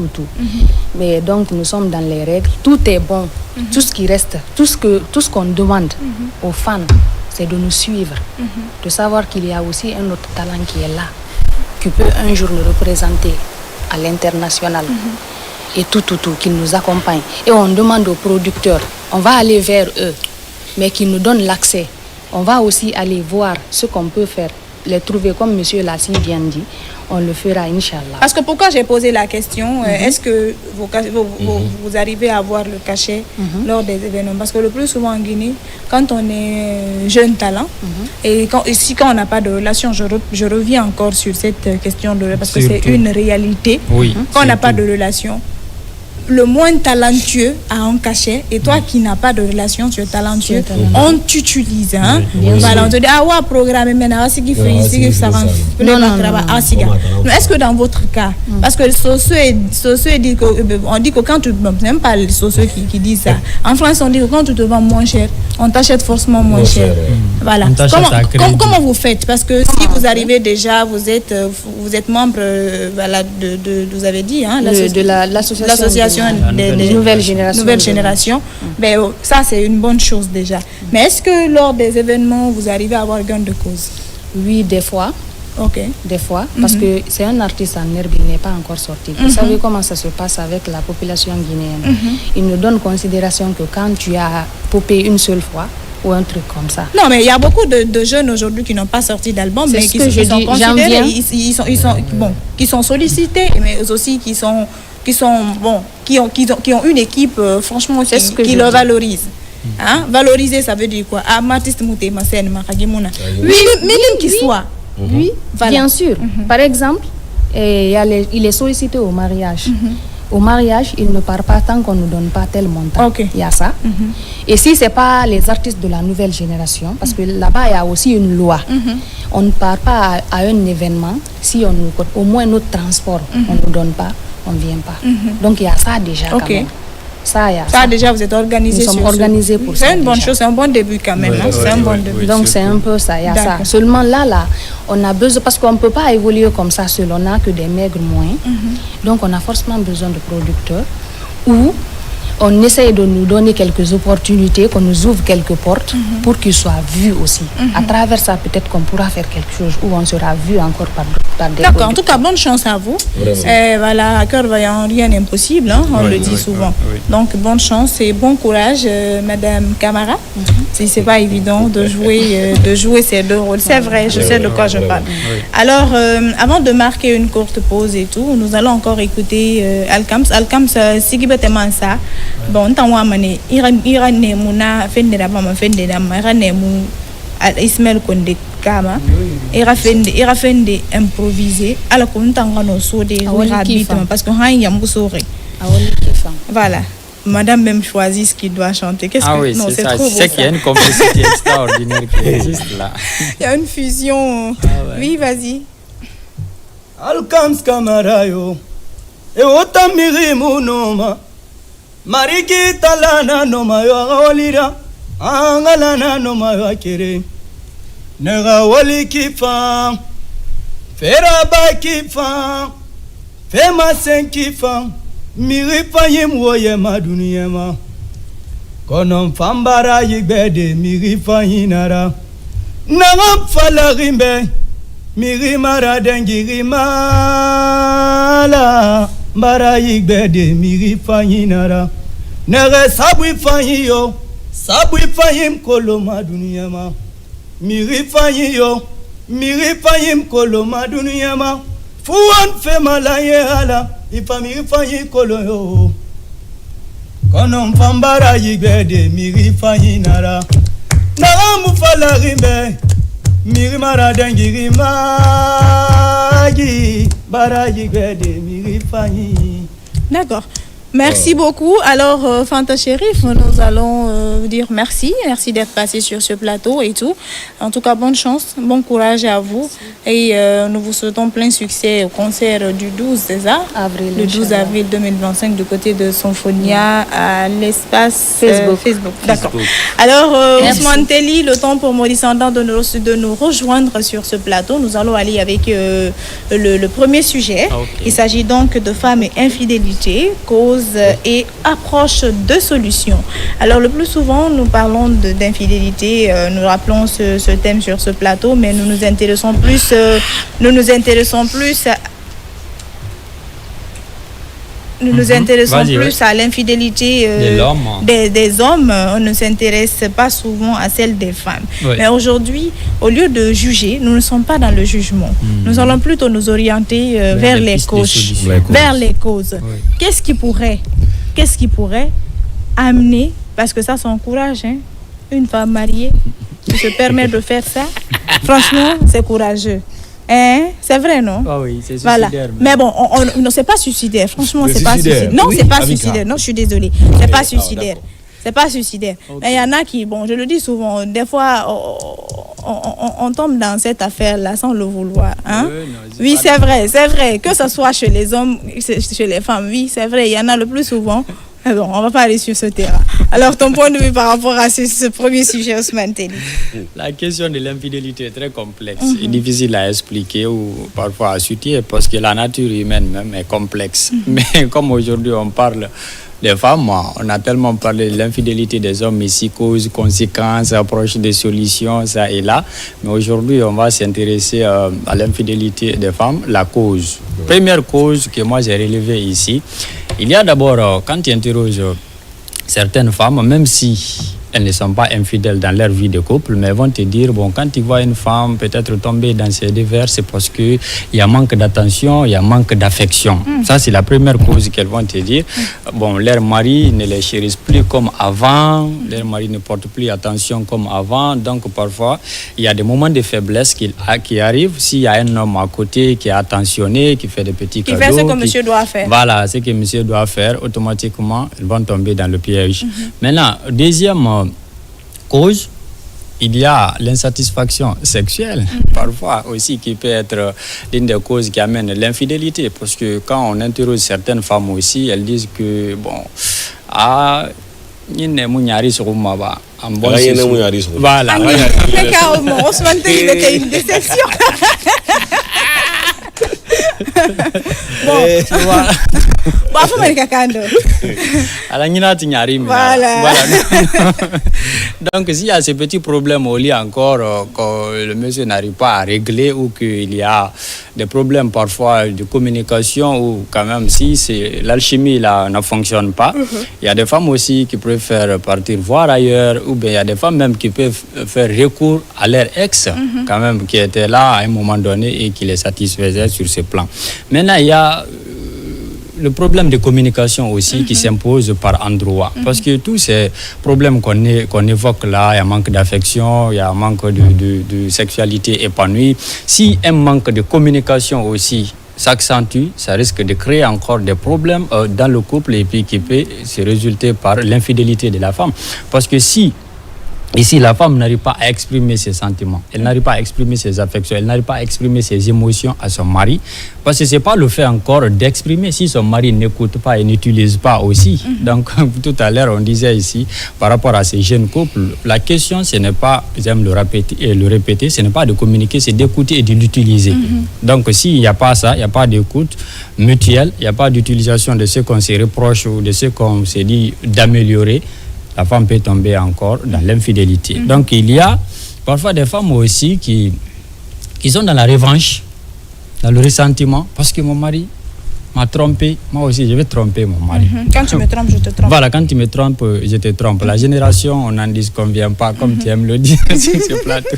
Mais donc nous sommes dans les règles. Tout est bon. Tout ce qui reste, tout ce qu'on demande aux fans, c'est de nous suivre, de savoir qu'il y a aussi un autre talent qui est là, qui peut un jour nous représenter à l'international. Et tout, qui nous accompagne. Et on demande aux producteurs, on va aller vers eux, mais qu'ils nous donnent l'accès. On va aussi aller voir ce qu'on peut faire, les trouver comme M. Lassi vient dit. On le fera, Inch'Allah. Parce que pourquoi j'ai posé la question, est-ce que vous arrivez à avoir le cachet lors des événements? Parce que le plus souvent en Guinée, quand on est jeune talent, et quand on n'a pas de relation, je reviens encore sur cette question, parce que c'est une réalité. Quand on n'a pas de relation, le moins talentueux a un cachet, et toi qui n'as pas de relation, tu es talentueux, on t'utilise. Voilà, on te dit, programme maintenant, c'est qui fait ici, ça rend. Est-ce que dans votre cas, parce que Soso dit on dit que quand tu n'aimes pas les Soso qui disent ça, en France on dit que quand tu te vends moins cher, on t'achète forcément moins cher. Voilà. Comment vous faites? Parce que si vous arrivez déjà, vous êtes membre, voilà, vous avez dit, de l'association des nouvelles générations. Ben, ça c'est une bonne chose déjà. Mais est-ce que lors des événements vous arrivez à avoir gain de cause? Oui, des fois. Des fois, parce que c'est un artiste en herbe, il n'est pas encore sorti. Vous savez comment ça se passe avec la population guinéenne. Il ne donne considération que quand tu as popé une seule fois ou un truc comme ça. Non, mais il y a beaucoup de jeunes aujourd'hui qui n'ont pas sorti d'album, mais qui sont considérés, qui sont sollicités, mais aussi qui ont une équipe franchement qui le valorise. Valoriser, ça veut dire quoi? Minime qu'il soit. Oui, bien sûr. Par exemple, il est sollicité au mariage. Au mariage, il ne part pas tant qu'on ne donne pas tel montant. Il y a ça. Et si ce n'est pas les artistes de la nouvelle génération, parce que là-bas, il y a aussi une loi. On ne part pas à un événement si on nous, au moins notre transport, on ne nous donne pas, on ne vient pas. Donc il y a ça déjà quand même. Ça, déjà, vous êtes organisé. Nous sommes organisés pour ça. C'est une bonne chose, c'est un bon début quand même. C'est un bon début. Donc c'est un peu ça, il y a ça. Seulement là, on a besoin, parce qu'on ne peut pas évoluer comme ça seul, on n'a que des maigres moyens. Donc on a forcément besoin de producteurs ou on essaye de nous donner quelques opportunités, qu'on nous ouvre quelques portes pour qu'ils soient vus aussi. À travers ça, peut-être qu'on pourra faire quelque chose où on sera vu encore par des D'accord, en tout cas, bonne chance à vous. Voilà, à cœur vaillant, rien n'est impossible, hein, on le dit souvent. Donc, bonne chance et bon courage, Madame Camara. Si c'est pas évident de jouer ces deux rôles, c'est vrai, je sais de quoi je parle. Alors, avant de marquer une courte pause et tout, nous allons encore écouter Alkams. Alkams, Sigibete ça. Bon, tantว่ามันiran ne muna fende da mama fende da mara ne mu Ismaël Condé Kama ira fende improviser ala ko ntanga no so de rapidement parce que han yambu sore voilà. Madame même choisit ce qu'il doit chanter. Qu'est-ce que oui, non, c'est ça. trop beau. C'est qu'il y a une complicité extraordinaire qui existe là. Il y a une fusion. Oui, vas-y. Alkams Kamarayo e otamiri munoma mariki talana noma yo olira angalana noma yo kere nega wali kifa fera ba kifa fema sen kifa miri fayim woye maduniyema konon fambara yigbede miri fayinara nanga falarimbe miri mara dengiri mala mbara yigbede miri fayinara nere sabwi fayiyo sabwi fayim koloma duniyama miri fayiyo miri fayim koloma duniyama fuwan femala ye hala ifa miri fayi koloyo konon fambara yigbede miri fayinara naramu falarimbe miri mara dengiri magi baraji gbede miri fayi. D'accord. Merci beaucoup. Alors, Fanta Chérif, nous allons dire merci. Merci d'être passé sur ce plateau et tout. En tout cas, bonne chance, bon courage à vous. Et nous vous souhaitons plein succès au concert du 12, c'est ça? Avril, le 12 avril 2025 du côté de Symphonia à l'espace Facebook. D'accord. Alors, Ousmane Telli, le temps pour Maurice Andan de nous rejoindre sur ce plateau. Nous allons aller avec le premier sujet. Okay. Il s'agit donc de femmes et infidélité, cause et approche de solutions. Alors le plus souvent nous parlons d'infidélité, nous rappelons ce thème sur ce plateau, mais nous nous intéressons plus à l'infidélité des hommes. On ne s'intéresse pas souvent à celle des femmes. Mais aujourd'hui, au lieu de juger, nous ne sommes pas dans le jugement. Nous allons plutôt nous orienter vers les causes. Vers les causes. Qu'est-ce qui pourrait amener, parce que ça encourage, hein, une femme mariée qui se permet de faire ça, franchement, c'est courageux. Hein? C'est vrai, non? Ah oui, c'est suicidaire. Voilà. Mais bon, non, c'est pas suicidaire. Franchement, c'est pas suicidaire. Non, c'est pas suicidaire. Non, je suis désolée. C'est pas suicidaire. C'est pas suicidaire. Mais il y en a qui, bon, je le dis souvent, des fois, on tombe dans cette affaire-là sans le vouloir. Hein? Oui, c'est vrai. Que ce soit chez les hommes, chez les femmes, oui, c'est vrai. Il y en a le plus souvent. Mais bon, on va pas aller sur ce terrain. Alors, ton point de vue par rapport à ce premier sujet, Ousmane Telli? La question de l'infidélité est très complexe et difficile à expliquer ou parfois à situer parce que la nature humaine même est complexe. Mais comme aujourd'hui on parle des femmes, on a tellement parlé de l'infidélité des hommes ici, causes, conséquences, approche des solutions, ça et là. Mais aujourd'hui, on va s'intéresser à l'infidélité des femmes, la cause. Première cause que moi j'ai relevée ici, il y a d'abord, quand tu interroges certaines femmes, même si elles ne sont pas infidèles dans leur vie de couple, mais elles vont te dire, bon, quand tu vois une femme peut-être tomber dans ces dévers, c'est parce qu'il y a manque d'attention, il y a manque d'affection. Ça, c'est la première cause qu'elles vont te dire. Bon, leur mari ne les chérisse plus comme avant, leur mari ne porte plus attention comme avant, donc parfois, il y a des moments de faiblesse qui arrivent. S'il y a un homme à côté qui est attentionné, qui fait des petits cadeaux... Qui fait ce que monsieur doit faire. Voilà, ce que monsieur doit faire, automatiquement, ils vont tomber dans le piège. Maintenant, deuxième cause, il y a l'insatisfaction sexuelle, parfois aussi, qui peut être l'une des causes qui amène l'infidélité. Parce que quand on interroge certaines femmes aussi, elles disent que, bon, voilà. Mais carrément, Ousmane Telli était une déception. Bon, tu vois. Voilà. Donc s'il y a ces petits problèmes au lit encore que le monsieur n'arrive pas à régler ou qu'il y a des problèmes parfois de communication ou quand même si l'alchimie là ne fonctionne pas, il y a des femmes aussi qui préfèrent partir voir ailleurs ou bien il y a des femmes même qui peuvent faire recours à leur ex quand même qui était là à un moment donné et qui les satisfaisait sur ce plan. Maintenant il y a le problème de communication aussi qui s'impose par endroit. Parce que tous ces problèmes qu'on évoque là, il y a un manque d'affection, il y a un manque de sexualité épanouie. Si un manque de communication aussi s'accentue, ça risque de créer encore des problèmes dans le couple et puis qui peut se résulter par l'infidélité de la femme. Parce que si ici, la femme n'arrive pas à exprimer ses sentiments, elle n'arrive pas à exprimer ses affections, elle n'arrive pas à exprimer ses émotions à son mari, parce que ce n'est pas le fait encore d'exprimer si son mari n'écoute pas et n'utilise pas aussi. Donc, tout à l'heure, on disait ici, par rapport à ces jeunes couples, la question, ce n'est pas, j'aime le répéter, ce n'est pas de communiquer, c'est d'écouter et de l'utiliser. Donc, s'il n'y a pas ça, il n'y a pas d'écoute mutuelle, il n'y a pas d'utilisation de ce qu'on se reproche ou de ce qu'on se dit d'améliorer, la femme peut tomber encore dans l'infidélité. Donc il y a parfois des femmes aussi qui sont dans la revanche, dans le ressentiment, parce que mon mari m'a trompé, moi aussi je vais tromper mon mari. Quand tu me trompes, je te trompe. Voilà, quand tu me trompes, je te trompe. La génération, on n'en disconvient pas, comme tu aimes le dire sur ce plateau.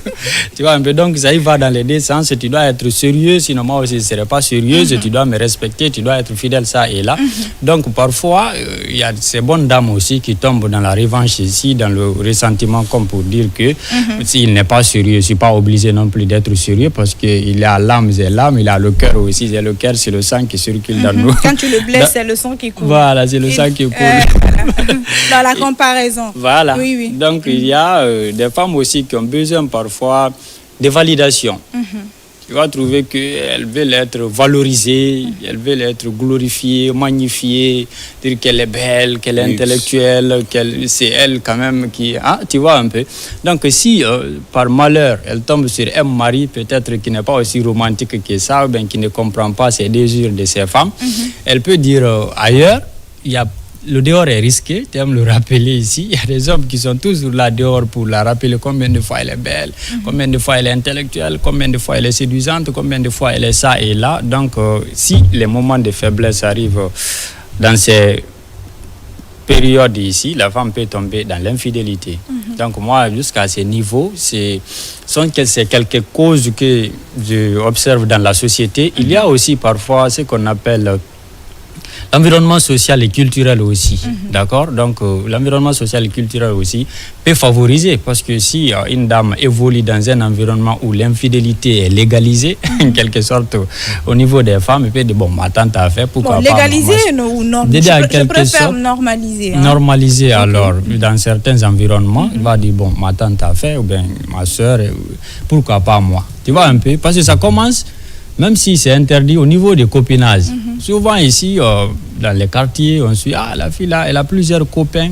Tu vois un peu, donc ça y va dans les deux sens. Tu dois être sérieux, sinon moi aussi je ne serai pas sérieuse. Tu dois me respecter, tu dois être fidèle, ça et là. Donc parfois, il y a ces bonnes dames aussi qui tombent dans la revanche ici, dans le ressentiment, comme pour dire que s'il n'est pas sérieux, je ne suis pas obligé non plus d'être sérieux parce qu'il a l'âme, c'est l'âme, il a le cœur aussi, c'est le cœur, c'est le sang qui circule. Quand tu le blesses, c'est le sang qui coule. Voilà, c'est le sang qui coule. Dans la comparaison. Voilà. Oui. Donc, il y a des femmes aussi qui ont besoin parfois de validation. Tu vas trouver qu'elles veulent être valorisées, elles veulent être glorifiées, magnifiées, dire qu'elle est belle, qu'elle est intellectuelle, c'est elle quand même qui... Hein, tu vois un peu. Donc si par malheur, elle tombe sur un mari peut-être qui n'est pas aussi romantique que ça, ou bien qui ne comprend pas ses désirs de ses femmes, elle peut dire ailleurs, le dehors est risqué, tu aimes le rappeler ici. Il y a des hommes qui sont toujours là dehors pour la rappeler combien de fois elle est belle, combien de fois elle est intellectuelle, combien de fois elle est séduisante, combien de fois elle est ça et là. Donc, si les moments de faiblesse arrivent dans ces périodes ici, la femme peut tomber dans l'infidélité. Donc, moi, jusqu'à ce niveau, c'est quelques causes que j'observe dans la société. Il y a aussi parfois ce qu'on appelle l'environnement social et culturel aussi, d'accord? Donc, l'environnement social et culturel aussi peut favoriser, parce que si une dame évolue dans un environnement où l'infidélité est légalisée, en quelque sorte, au niveau des femmes, elle peut dire, bon, ma tante a fait, pourquoi pas... Légaliser ou non? Je préfère normaliser. Normaliser, alors, dans certains environnements, il va dire, bon, ma tante a fait, ou bien ma soeur, pourquoi pas moi? Tu vois un peu? Parce que ça commence... Même si c'est interdit au niveau du copinage. Souvent ici, dans les quartiers, on suit, la fille là, elle a plusieurs copains.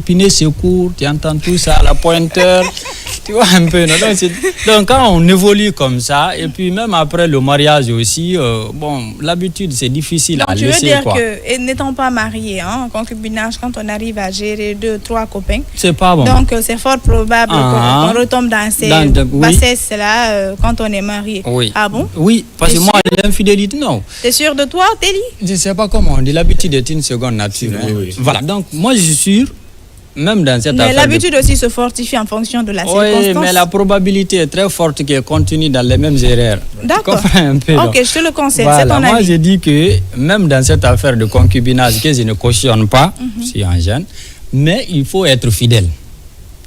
Piné secours, tu entends tout ça, la pointeur, tu vois un peu. Non? Donc quand on évolue comme ça, et puis même après le mariage aussi, l'habitude c'est difficile à laisser. Tu veux dire que, n'étant pas marié, en concubinage, quand on arrive à gérer 2-3 copains, c'est pas bon. Donc c'est fort probable qu'on retombe dans ces bassesses là quand on est marié. Oui. Ah bon? Oui, parce que moi, l'infidélité, non. T'es sûr de toi, Téli? Je ne sais pas comment on dit, l'habitude est une seconde nature. Oui. Voilà, donc moi je suis sûr. Même dans cette mais l'habitude aussi se fortifie en fonction de la circonstance. Oui, mais la probabilité est très forte qu'elle continue dans les mêmes erreurs. D'accord. Ok, je te le concède. Voilà, c'est ton moi avis. je dis que même dans cette affaire de concubinage que je ne cautionne pas, si en jeune, mais il faut être fidèle.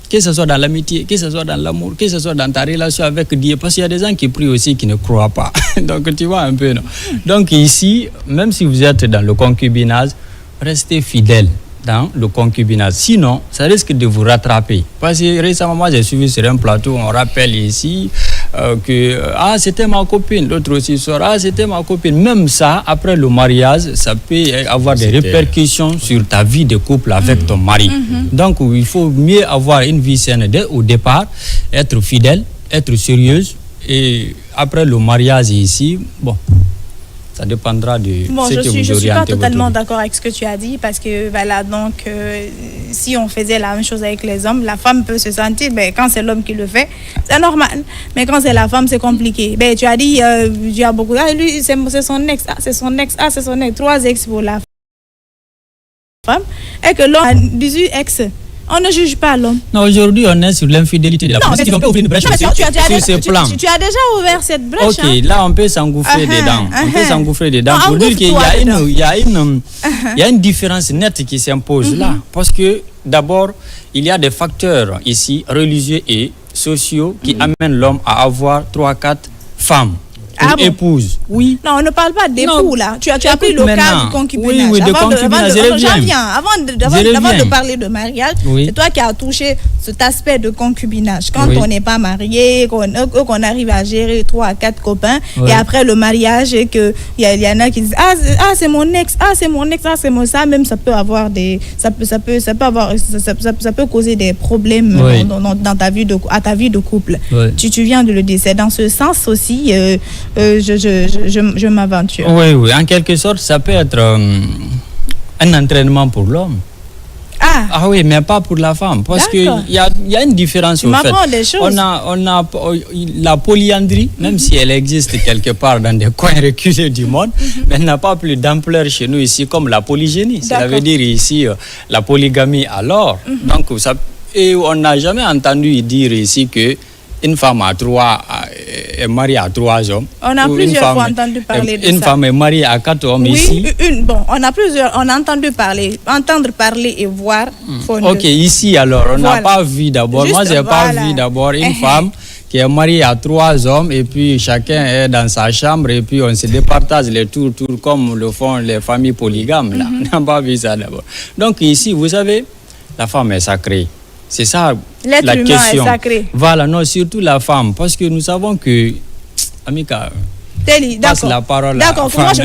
Que ce soit dans l'amitié, que ce soit dans l'amour, que ce soit dans ta relation avec Dieu. Parce qu'il y a des gens qui prient aussi qui ne croient pas. Donc tu vois un peu, non? Donc ici, même si vous êtes dans le concubinage, restez fidèle dans le concubinage. Sinon, ça risque de vous rattraper. Parce que récemment, moi, j'ai suivi sur un plateau, on rappelle ici que c'était ma copine. L'autre aussi sort, c'était ma copine. Même ça, après le mariage, ça peut avoir des répercussions sur ta vie de couple avec ton mari. Donc, il faut mieux avoir une vie saine au départ, être fidèle, être sérieuse, Et après le mariage ici, bon, ça dépendra de bon, ce que vous orientez. Je suis pas totalement d'accord avec ce que tu as dit parce que voilà, donc si on faisait la même chose avec les hommes, la femme peut se sentir, quand c'est l'homme qui le fait, c'est normal. Mais quand c'est la femme, c'est compliqué. Tu as dit, tu as beaucoup, lui, c'est son ex, c'est son ex, c'est son ex, 3 ex pour la femme, et que l'homme a 18 ex. On ne juge pas l'homme. Non, aujourd'hui, on est sur l'infidélité de la femme. On peut ouvrir une brèche sur ce plan. Tu as déjà ouvert cette brèche. Ok, là, on peut s'engouffrer dedans. On peut s'engouffrer dedans pour dire qu'il y a une différence nette qui s'impose là. Parce que, d'abord, il y a des facteurs ici, religieux et sociaux, qui amènent l'homme à avoir 3-4 femmes. Épouse. Oui. Non, on ne parle pas d'époux là. Tu as pris le cas du concubinage. Oui, de concubinage. Avant de parler de mariage, c'est toi qui as touché cet aspect de concubinage. Quand on n'est pas marié, qu'on arrive à gérer 3 à 4 copains, et après le mariage, et qu'il y en a qui disent c'est mon ex, c'est mon ex, c'est mon ça, même ça peut avoir ça peut causer des problèmes dans ta vie à ta vie de couple. Tu viens de le dire. C'est dans ce sens aussi. Je m'aventure. Oui, en quelque sorte, ça peut être un entraînement pour l'homme. Ah oui, mais pas pour la femme. Parce qu'il y a une différence au fait. Des choses. On a la polyandrie, même si elle existe quelque part dans des coins reculés du monde, mais elle n'a pas plus d'ampleur chez nous ici comme la polygénie. Ça veut dire ici la polygamie alors. Donc, et on n'a jamais entendu dire ici que une femme est mariée à 3 hommes. On a plusieurs fois entendu parler de ça. Une femme est mariée à 4 hommes ici. On a entendu entendre parler et voir. Ok, ici alors, on n'a pas vu d'abord. Moi, je n'ai pas vu d'abord une femme qui est mariée à 3 hommes et puis chacun est dans sa chambre et puis on se départage les tours comme le font les familles polygames. Là. On n'a pas vu ça d'abord. Donc ici, vous savez, la femme est sacrée. C'est ça la question. Est sacré. Voilà, non, surtout la femme. Parce que nous savons que... Amika, passe la parole. D'accord, attends,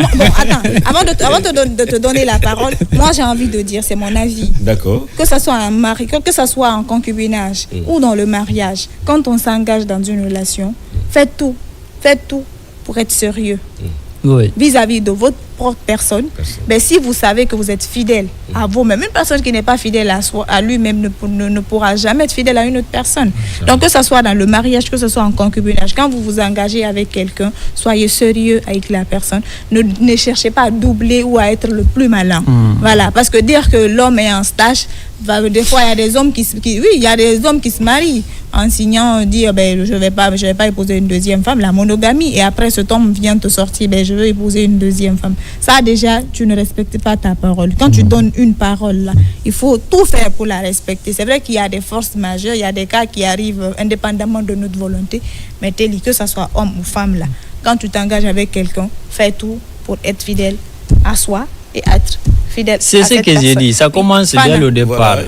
avant de te donner la parole, moi j'ai envie de dire, c'est mon avis. D'accord. Que ce soit un mari, que ce soit en concubinage ou dans le mariage, quand on s'engage dans une relation, faites tout pour être sérieux. Vis-à-vis de votre propre personne. Mais si vous savez que vous êtes fidèle à vous-même, une personne qui n'est pas fidèle à lui-même ne pourra jamais être fidèle à une autre personne. Donc que ce soit dans le mariage, que ce soit en concubinage, quand vous vous engagez avec quelqu'un, soyez sérieux avec la personne. Ne cherchez pas à doubler ou à être le plus malin. Voilà, parce que dire que l'homme est en stage, des fois il y a des hommes qui se marient en signant, dire je vais pas épouser une deuxième femme, la monogamie, et après cet homme vient te sortir, je veux épouser une deuxième femme. Ça déjà, tu ne respectes pas ta parole. Quand tu donnes une parole là, il faut tout faire pour la respecter. C'est vrai qu'il y a des forces majeures, il y a des cas qui arrivent indépendamment de notre volonté, mais que ce soit homme ou femme là, quand tu t'engages avec quelqu'un, fais tout pour être fidèle à soi et être fidèle à cette personne. C'est ce que j'ai dit, ça commence dès le départ. Voilà,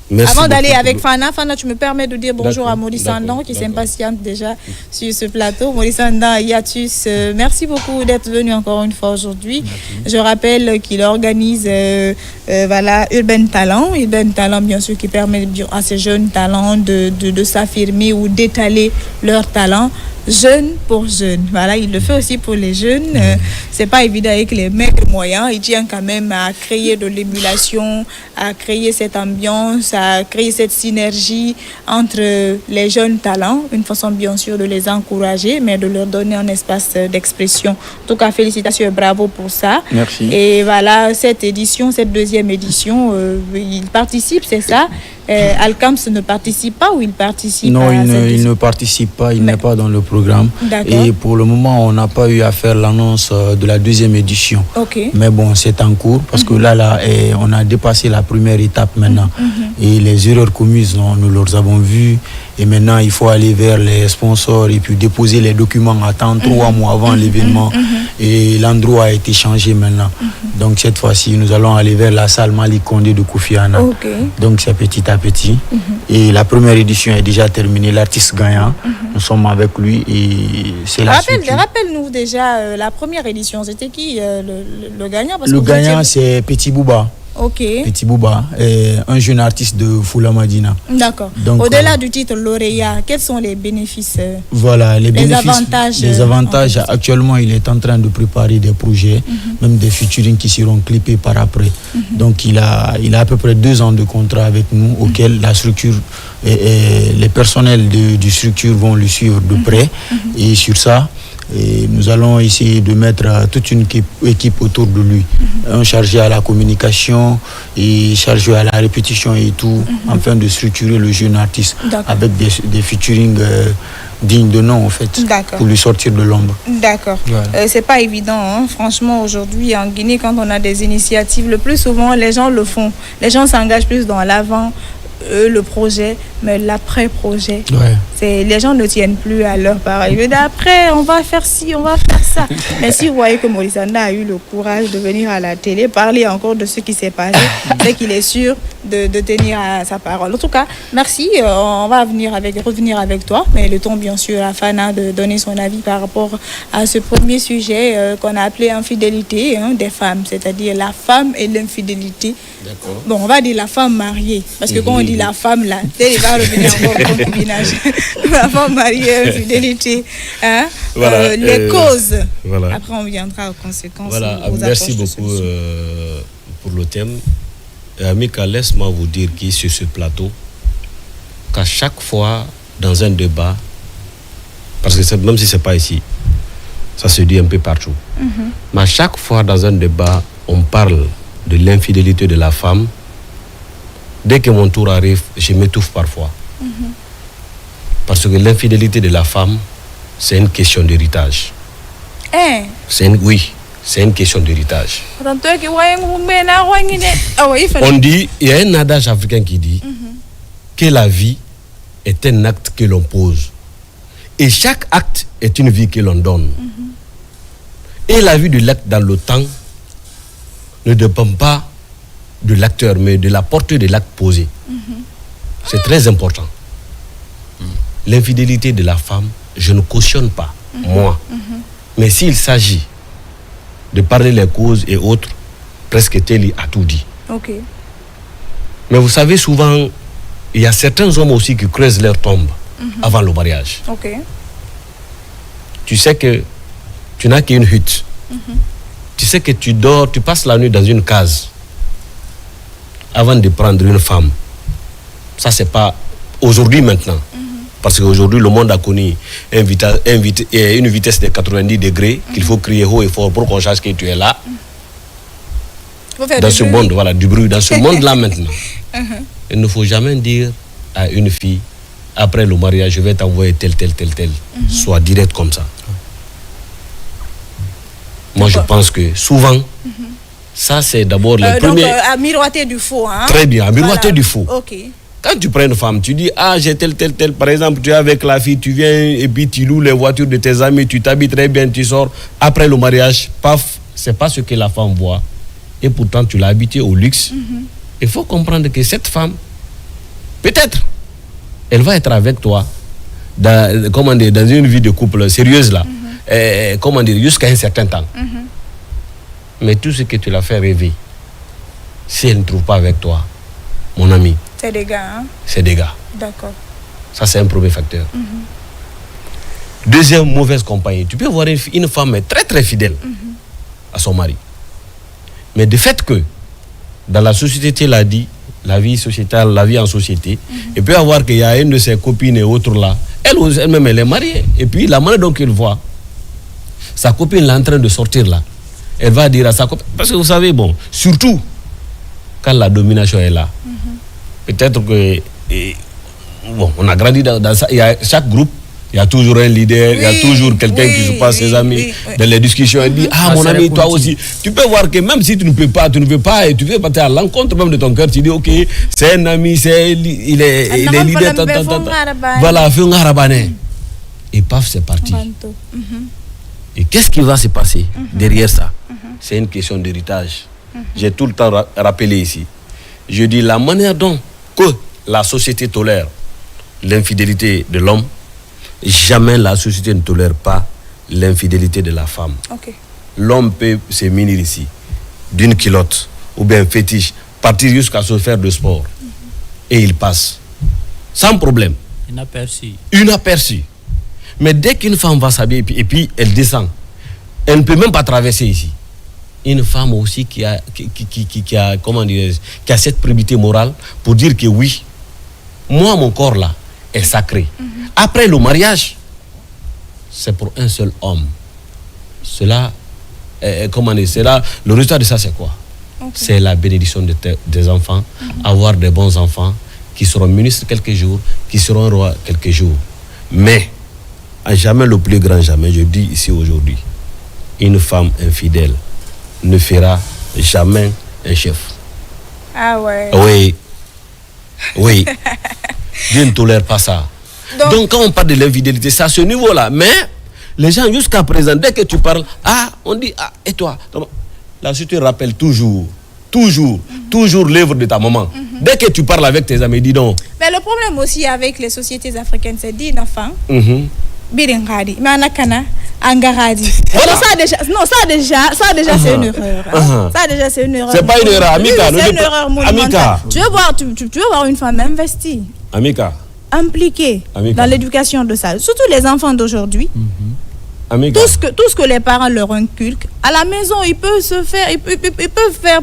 merci. Avant d'aller avec Fana, tu me permets de dire bonjour à Maurice Sandan qui s'impatiente déjà sur ce plateau. Maurice Sandan, Hiatus, merci beaucoup d'être venu encore une fois aujourd'hui. Je rappelle qu'il organise Urban Talent. Urban Talent, bien sûr, qui permet à ces jeunes talents de s'affirmer ou d'étaler leurs talents. Jeune pour jeune. Voilà, il le fait aussi pour les jeunes. C'est pas évident avec les mecs moyens. Il tient quand même à créer de l'émulation, à créer cette ambiance, à créer cette synergie entre les jeunes talents. Une façon bien sûr de les encourager, mais de leur donner un espace d'expression. En tout cas, félicitations et bravo pour ça. Merci. Et voilà, cette deuxième édition, il participe, c'est ça. Alcams ne participe pas ou il participe? Non, il ne participe pas, il n'est pas dans le programme. Et pour le moment, on n'a pas eu à faire l'annonce de la deuxième édition. Mais bon, c'est en cours parce que là, on a dépassé la première étape maintenant. Et les erreurs commises, nous les avons vues. Et maintenant, il faut aller vers les sponsors et puis déposer les documents à temps 3 mois avant l'événement. Et l'endroit a été changé maintenant. Donc cette fois-ci, nous allons aller vers la salle Malik Condé de Kofi Annan. Donc c'est petit à petit. Et la première édition est déjà terminée. L'artiste gagnant, nous sommes avec lui et c'est la suite. Rappelle-nous déjà la première édition. C'était qui le gagnant? Le gagnant, c'est Petit Bouba. Petit Bouba, un jeune artiste de Fula Madina. D'accord. Au-delà du titre lauréat, quels sont les bénéfices? Voilà, les bénéfices, avantages. Les avantages, actuellement, il est en train de préparer des projets, même des featuring qui seront clippés par après. Donc, il a à peu près 2 ans de contrat avec nous, auquel la structure et les personnels du structure vont le suivre de près. Et sur ça, nous allons essayer de mettre toute une équipe autour de lui. Un chargé à la communication et chargé à la répétition et tout, afin de structurer le jeune artiste avec des featuring dignes de nom, en fait, pour lui sortir de l'ombre. D'accord. Voilà. C'est pas évident, hein. Franchement, aujourd'hui, en Guinée, quand on a des initiatives, le plus souvent, les gens le font. Les gens s'engagent plus dans l'avant, le projet, mais l'après-projet, les gens ne tiennent plus à leur parole. Mais d'après, on va faire ci, on va faire ça. Mais si vous voyez que Maurice Anda a eu le courage de venir à la télé, parler encore de ce qui s'est passé, c'est qu'il est sûr de tenir à sa parole. En tout cas, merci. On va revenir avec toi, mais le temps, bien sûr, à Fana de donner son avis par rapport à ce premier sujet qu'on a appelé infidélité des femmes, c'est-à-dire la femme et l'infidélité. Bon, on va dire la femme mariée, parce que quand on dit la femme, là, il va revenir encore au concubinage. La femme mariée, infidélité, voilà, les causes. Voilà. Après, on viendra aux conséquences. Voilà, merci beaucoup pour le thème. Amika, laisse-moi vous dire qui sur ce plateau, qu'à chaque fois dans un débat, parce que même si ce n'est pas ici, ça se dit un peu partout, mais à chaque fois dans un débat, on parle de l'infidélité de la femme. Dès que mon tour arrive, je m'étouffe parfois. Parce que l'infidélité de la femme, c'est une question d'héritage. Oui, c'est une question d'héritage. On dit, il y a un adage africain qui dit que la vie est un acte que l'on pose. Et chaque acte est une vie que l'on donne. Et la vie de l'acte dans le temps ne dépend pas de l'acteur, mais de la portée de l'acte posé. C'est très important. L'infidélité de la femme, je ne cautionne pas, moi. Mais s'il s'agit de parler les causes et autres, presque Téli a tout dit. Mais vous savez, souvent, il y a certains hommes aussi qui creusent leur tombe avant le mariage. Tu sais que tu n'as qu'une hutte. Tu sais que tu dors, tu passes la nuit dans une case avant de prendre une femme. Ça, c'est pas aujourd'hui maintenant. Parce qu'aujourd'hui, le monde a connu une vitesse de 90 degrés qu'il faut crier haut et fort pour qu'on sache que tu es là. Dans ce monde, voilà, du bruit. Dans ce monde-là maintenant, il ne faut jamais dire à une fille, après le mariage, je vais t'envoyer tel. Soit direct comme ça. Moi, je pense que souvent, ça, c'est d'abord le premier... Donc, à miroiter du faux, hein? Très bien, à miroiter du faux. Quand tu prends une femme, tu dis, j'ai tel. Par exemple, tu es avec la fille, tu viens et puis tu loues les voitures de tes amis, tu t'habilles très bien, tu sors. Après le mariage, paf, c'est pas ce que la femme voit. Et pourtant, tu l'as habituée au luxe. Il faut comprendre que cette femme, peut-être, elle va être avec toi dans une vie de couple sérieuse là. Jusqu'à un certain temps. Mais tout ce que tu l'as fait rêver, si elle ne trouve pas avec toi, mon ami, c'est des gars, hein? C'est des gars. D'accord. Ça, c'est un premier facteur. Deuxième, mauvaise compagnie. Tu peux voir une femme très très fidèle à son mari. Mais du fait que dans la société, tu l'as dit, la vie sociétale, la vie en société, il peut y avoir qu'il y a une de ses copines et autres là, elle-même, elle est mariée. Et puis, la manière dont elle voit, sa copine est en train de sortir là. Elle va dire à sa copine, parce que vous savez, bon, surtout quand la domination est là, peut-être que, on a grandi dans ça, il y a chaque groupe, il y a toujours un leader, il y a toujours quelqu'un qui se passe ses amis dans les discussions, elle dit, mon ami, toi aussi, tu peux voir que même si tu ne veux pas, et tu veux partir à l'encontre même de ton cœur, tu dis, ok, c'est un ami, il est leader, voilà, fais un arabané. Et paf, c'est parti. Et qu'est-ce qui va se passer derrière ça? C'est une question d'héritage. J'ai tout le temps rappelé ici. Je dis la manière dont que la société tolère l'infidélité de l'homme, jamais la société ne tolère pas l'infidélité de la femme. L'homme peut se munir ici d'une culotte ou bien un fétiche partir jusqu'à se faire de sport. Et il passe. Sans problème. Inaperçu. Mais dès qu'une femme va s'habiller et puis elle descend, elle ne peut même pas traverser ici. Une femme aussi qui a cette probité morale pour dire que oui, moi, mon corps là est sacré. Après le mariage, c'est pour un seul homme. Cela, le résultat de ça, c'est quoi? C'est la bénédiction des enfants, avoir des bons enfants qui seront ministres quelques jours, qui seront rois quelques jours. Mais, à jamais le plus grand jamais, je dis ici aujourd'hui, une femme infidèle ne fera jamais un chef. Ah ouais. Oui. Dieu ne tolère pas ça. Donc quand on parle de l'infidélité, c'est à ce niveau-là. Mais les gens jusqu'à présent, dès que tu parles, on dit, et toi? La société rappelle toujours l'œuvre de ta maman. Dès que tu parles avec tes amis, dis donc. Mais le problème aussi avec les sociétés africaines, c'est dit enfant. Birengadi, Manakana, Angaradi. Voilà. Ça déjà c'est une erreur. Ça déjà c'est une erreur. C'est pas une erreur, Amika. C'est une erreur monumentale. Tu veux voir une femme investie, Amika, impliquée dans l'éducation de ça, surtout les enfants d'aujourd'hui. Tout ce que les parents leur inculquent à la maison, ils peuvent faire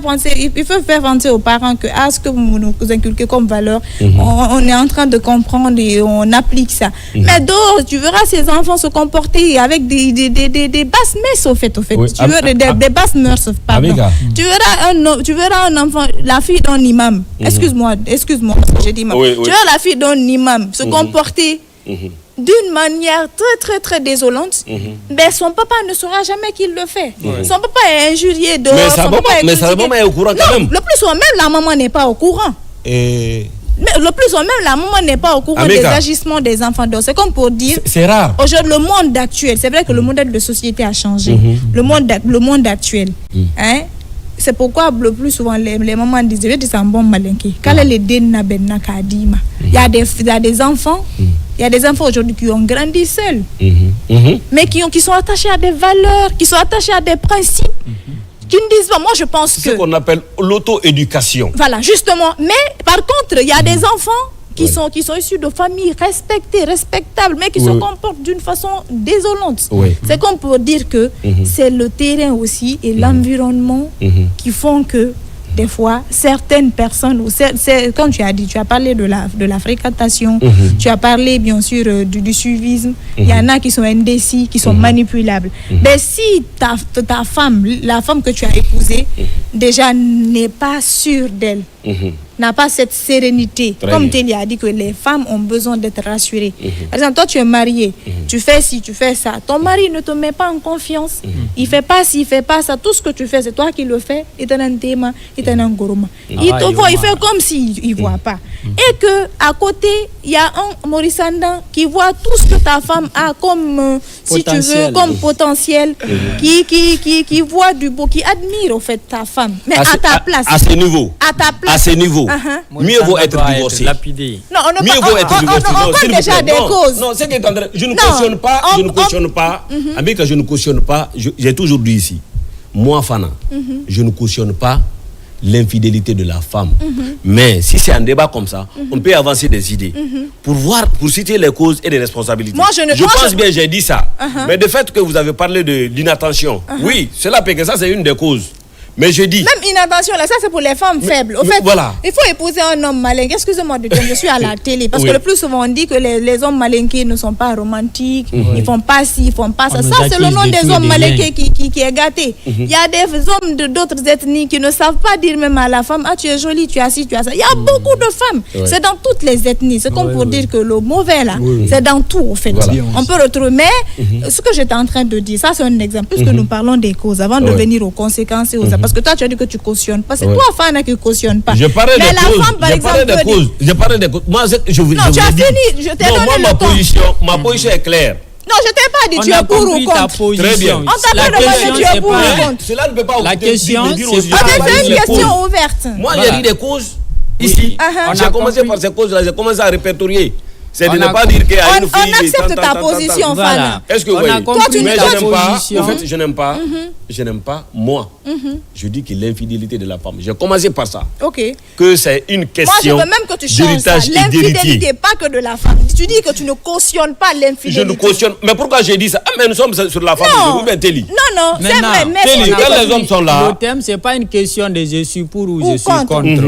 penser aux parents que ce que vous nous inculquez comme valeur, on est en train de comprendre et on applique ça. Mais dehors, tu verras ces enfants se comporter avec des basses mœurs au fait. Oui. Tu verras des basses mœurs, pardon. Tu verras un enfant, la fille d'un imam. Excuse-moi parce que j'ai dit imam. Oui. Tu verras la fille d'un imam se comporter d'une manière très très très désolante, mais son papa ne saura jamais qu'il le fait. Son papa est injurié dehors. Mais sa maman est au courant quand même. Le plus souvent, même la maman n'est pas au courant. Mais le plus souvent, même la maman n'est pas au courant des agissements des enfants. Donc c'est comme pour dire, c'est rare. Aujourd'hui, le monde actuel, c'est vrai que le modèle de société a changé. Le monde actuel. C'est pourquoi le plus souvent les mamans disent c'est un bon malinqué. Quand les il y a des enfants. Il y a des enfants aujourd'hui qui ont grandi seuls, mais qui sont attachés à des valeurs, qui sont attachés à des principes, qui ne disent pas. Moi, je pense que c'est ce qu'on appelle l'auto-éducation. Voilà, justement. Mais par contre, il y a des enfants qui sont issus de familles respectées, respectables, mais qui se comportent d'une façon désolante. C'est comme pour dire que c'est le terrain aussi et l'environnement qui font que des fois, certaines personnes, comme tu as dit, tu as parlé de la fréquentation, tu as parlé bien sûr du suivisme, il y en a qui sont indécis, qui sont manipulables. Mais si ta femme, la femme que tu as épousée, déjà n'est pas sûre d'elle, n'a pas cette sérénité, comme Téli a dit que les femmes ont besoin d'être rassurées. Par exemple, toi tu es marié, tu fais ci, tu fais ça, ton mari ne te met pas en confiance, il fait pas ci, il fait pas ça, tout ce que tu fais, c'est toi qui le fais, il te donne un thème, il te donne un gourmand. Il te voit, il fait comme s'il ne voit pas. Et que à côté, il y a un Maurice Andan qui voit tout ce que ta femme a comme, si tu veux, comme potentiel, qui voit du beau, qui admire au fait ta femme. Mais à ta place. À ce niveau. Mieux vaut être divorcé. Non, mieux vaut être divorcé. On parle déjà des causes. Non, c'est que je ne cautionne pas. Amika, je ne cautionne pas. J'ai toujours dit ici, moi, Fana, je ne cautionne pas l'infidélité de la femme. Mais si c'est un débat comme ça, on peut avancer des idées pour citer les causes et les responsabilités. Je pense bien, j'ai dit ça. Mais de fait que vous avez parlé d'inattention, oui, cela peut que ça, c'est une des causes. Mais je dis... Même inattention, là, ça c'est pour les femmes faibles. Au fait, voilà. Il faut épouser un homme malinqué. Excusez-moi de dire, je suis à la télé. Parce que le plus souvent, on dit que les hommes malinqués ne sont pas romantiques. Ils font pas ci, ils font pas ça. Ça, c'est le nom des hommes malinqués qui est gâté. Il y a des hommes d'autres ethnies qui ne savent pas dire même à la femme, tu es jolie, tu as ci, tu as ça. Il y a beaucoup de femmes. C'est dans toutes les ethnies. C'est comme pour dire que le mauvais, là, c'est dans tout, au fait. Voilà. On peut retrouver. Mais ce que j'étais en train de dire, ça c'est un exemple. Puisque nous parlons des causes, avant de venir aux conséquences et aux parce que toi, tu as dit que tu cautionnes pas. C'est toi, Fana, qui cautionne pas. Je parlais des causes. Femme, par exemple, je parlais des causes. Moi, tu as fini. Je t'ai donné ma position est claire. Non, je t'ai pas dit tu es pour ou contre. Très bien. On t'a pas demandé tu es pour ou contre. Cela ne peut pas la question, c'est une question ouverte. Moi, j'ai dit des causes ici. J'ai commencé par ces causes-là. J'ai commencé à répertorier. C'est de ne pas dire qu'il y a une fille... On accepte ta position, Fana. Est-ce que vous voyez? Toi, tu n'aimes pas. En fait, je n'aime pas. Je n'aime pas, moi. Je dis que l'infidélité de la femme. J'ai commencé par ça. Ok. Que c'est une question moi, je veux même que tu changes ça. L'infidélité, pas que de la femme. Tu dis que tu ne cautionnes pas l'infidélité. Je ne cautionne. Mais pourquoi j'ai dit ça? Ah, mais nous sommes sur la femme. Non, non, c'est vrai. Mais quand les hommes sont là... Le thème, ce n'est pas une question de je suis pour ou je suis contre.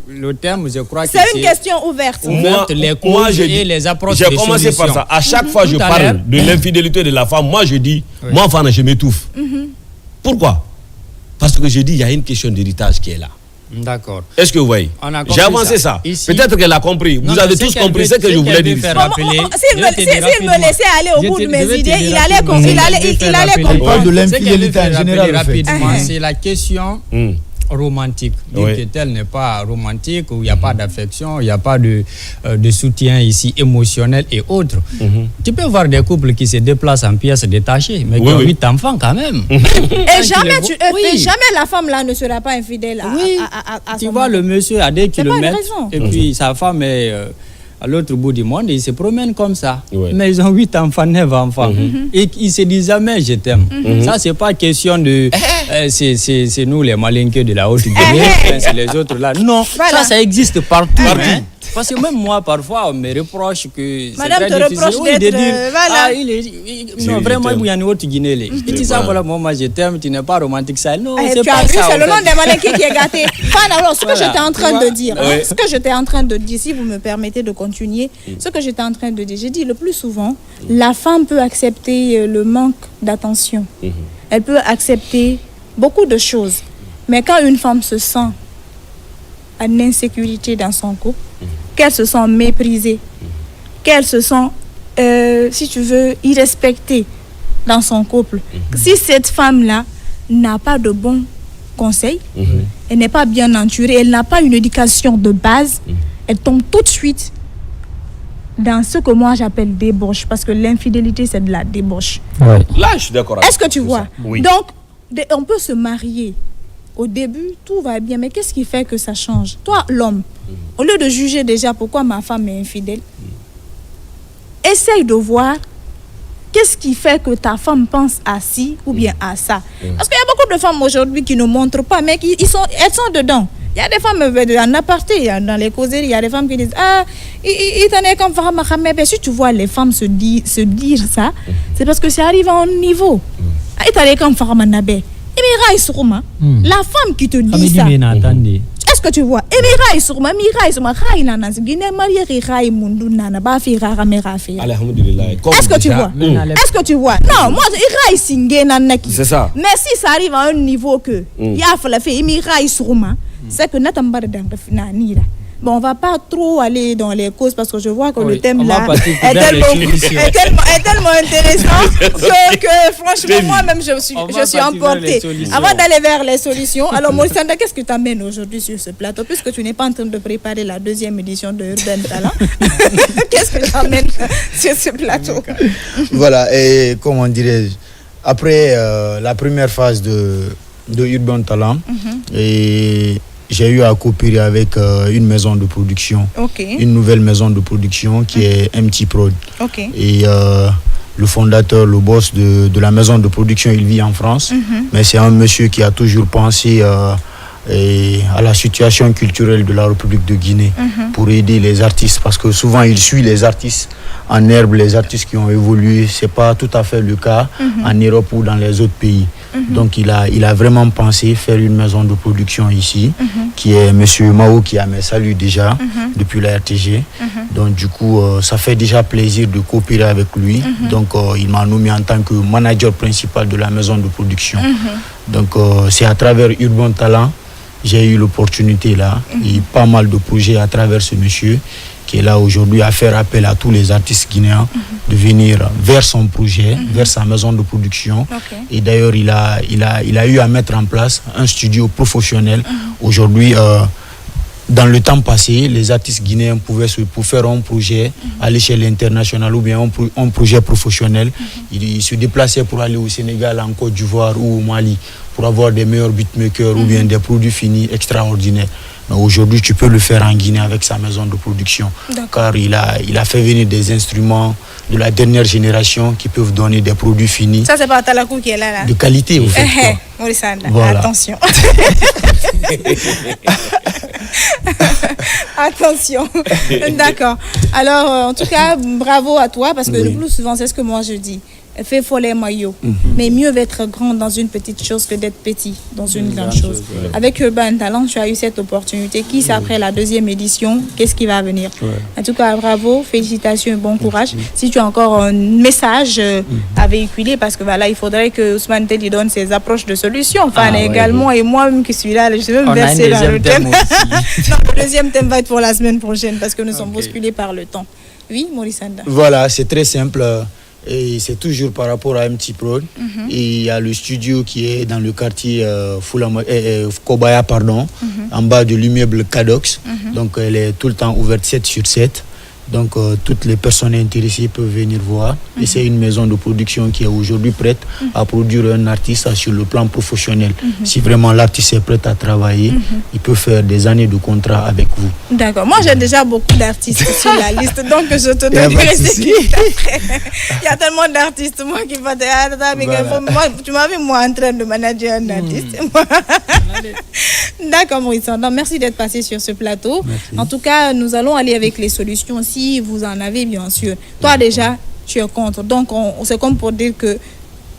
Le thème, je crois que c'est une question ouverte. Les causes et les approches. J'ai commencé par ça. À chaque fois que je parle de l'infidélité de la femme, moi je dis, moi, Fana, je m'étouffe. Pourquoi? Parce que je dis, il y a une question d'héritage qui est là. D'accord. Est-ce que vous voyez? J'ai avancé ça. Peut-être qu'elle a compris. Vous avez tous compris ce que je voulais dire. S'il me laissait aller au bout de mes idées, il allait comprendre. On parle de l'infidélité en général. Rapidement, c'est la question romantique. Dire que tel n'est pas romantique, où il n'y a pas d'affection, il n'y a pas de soutien ici émotionnel et autres. Tu peux voir des couples qui se déplacent en pièces détachées, mais qui ont 8 enfants quand même. Et jamais la femme là ne sera pas infidèle à tu vois, le monsieur à 2 kilomètres, et puis sa femme est... à l'autre bout du monde, ils se promènent comme ça. Mais ils ont 8 enfants, 9 enfants. Et ils se disent jamais je t'aime. Ça, c'est pas question de c'est nous les malinqués de la Haute-Guinée, c'est les autres là. Non, ça existe partout. Parce que même moi, parfois, on me reproche que Madame te reproche d'être... non, vraiment, il y a une Haute-Guinée. Et tu sais, voilà, moi, je t'aime, tu n'es pas romantique, ça. Non, c'est pas ça. C'est le nom des malinqués qui est gâté. Alors, ce que j'étais en train de dire, si vous me permettez de continuer, ce que j'étais en train de dire, j'ai dit le plus souvent, la femme peut accepter le manque d'attention. Elle peut accepter beaucoup de choses. Mais quand une femme se sent en insécurité dans son couple, qu'elle se sent méprisée, qu'elle se sent, si tu veux, irrespectée dans son couple, si cette femme-là n'a pas de bons conseils, elle n'est pas bien entourée, elle n'a pas une éducation de base, elle tombe tout de suite dans ce que moi j'appelle débauche, parce que l'infidélité c'est de la débauche. Là, je suis d'accord avec. Est-ce que tu vois? Donc, on peut se marier. Au début, tout va bien, mais qu'est-ce qui fait que ça change? Toi, l'homme, au lieu de juger déjà pourquoi ma femme est infidèle, essaye de voir qu'est-ce qui fait que ta femme pense à ci ou bien à ça. Parce qu'il y a beaucoup de femmes aujourd'hui qui ne montrent pas, mais elles sont dedans. Il y a des femmes en aparté, dans les causeries, il y a des femmes qui disent il t'en est comme femme, mais si tu vois les femmes se dire ça, c'est parce que ça arrive à un niveau. Il t'en est comme femme, la femme qui te dit ça. Est-ce que tu vois? Est-ce que tu vois? Est-ce que tu vois? Non, moi, c'est ça. Mais si ça arrive à un niveau que c'est que bon, on ne va pas trop aller dans les causes parce que je vois que le thème là est tellement intéressant que franchement, moi-même, je suis emportée. Avant d'aller vers les solutions, alors Molsanda, qu'est-ce que tu amènes aujourd'hui sur ce plateau? Puisque tu n'es pas en train de préparer la 2e édition de Urban Talent, qu'est-ce que tu amènes sur ce plateau? Voilà, et comment dirais-je, après la première phase de Urban Talent, et j'ai eu à coopérer avec une maison de production, une nouvelle maison de production qui est MT Prod. Et le fondateur, le boss de la maison de production, il vit en France, mais c'est un monsieur qui a toujours pensé à la situation culturelle de la République de Guinée pour aider les artistes, parce que souvent il suit les artistes en herbe, les artistes qui ont évolué. C'est pas tout à fait le cas en Europe ou dans les autres pays. Donc il a vraiment pensé faire une maison de production ici, qui est monsieur Mao qui a mes saluts déjà depuis la RTG. Donc du coup ça fait déjà plaisir de coopérer avec lui. Donc il m'a nommé en tant que manager principal de la maison de production. Donc c'est à travers Urban Talent j'ai eu l'opportunité là et pas mal de projets à travers ce monsieur qui est là aujourd'hui à faire appel à tous les artistes guinéens de venir vers son projet, vers sa maison de production. Et d'ailleurs, il a eu à mettre en place un studio professionnel. Aujourd'hui, dans le temps passé, les artistes guinéens pouvaient pour faire un projet à l'échelle internationale ou bien un projet professionnel. Ils se déplaçaient pour aller au Sénégal, en Côte d'Ivoire ou au Mali pour avoir des meilleurs beatmakers ou bien des produits finis extraordinaires. Mais aujourd'hui, tu peux le faire en Guinée avec sa maison de production. Car il a fait venir des instruments de la dernière génération qui peuvent donner des produits finis. Ça, c'est pas Talakou qui est là. De qualité, au fait. Voilà. Attention. Attention. D'accord. Alors, en tout cas, bravo à toi, parce que le plus souvent, c'est ce que moi je dis. Fais follet maillot. Mais mieux d'être grand dans une petite chose que d'être petit dans une grande chose. Avec Urban Talent, tu as eu cette opportunité. Qui sait après la 2e édition, qu'est-ce qui va venir? En tout cas, bravo, félicitations et bon courage. Si tu as encore un message à véhiculer, parce que voilà, il faudrait que Ousmane Telli donne ses approches de solutions. Enfin, également, et moi-même qui suis là, je vais me verser dans le thème. Non, le 2e thème va être pour la semaine prochaine, parce que nous sommes bousculés par le temps. Oui, Maurice Anda. Voilà, c'est très simple. Et c'est toujours par rapport à MT Prod. Et il y a le studio qui est dans le quartier Kobaya, en bas de l'immeuble Cadox. Donc elle est tout le temps ouverte 7/7. Donc toutes les personnes intéressées peuvent venir voir. Et c'est une maison de production qui est aujourd'hui prête à produire un artiste sur le plan professionnel. Si vraiment l'artiste est prêt à travailler, il peut faire des années de contrat avec vous. D'accord. Moi, j'ai déjà beaucoup d'artistes sur la liste, donc je te donnerai ce qui est après. Il y a tellement d'artistes, moi, qui vont dire, tu m'as vu, moi, en train de manager un artiste. D'accord, Maurice. Donc, merci d'être passé sur ce plateau. Merci. En tout cas, nous allons aller avec les solutions si vous en avez, bien sûr. Toi, déjà, tu es contre. Donc, c'est comme pour dire que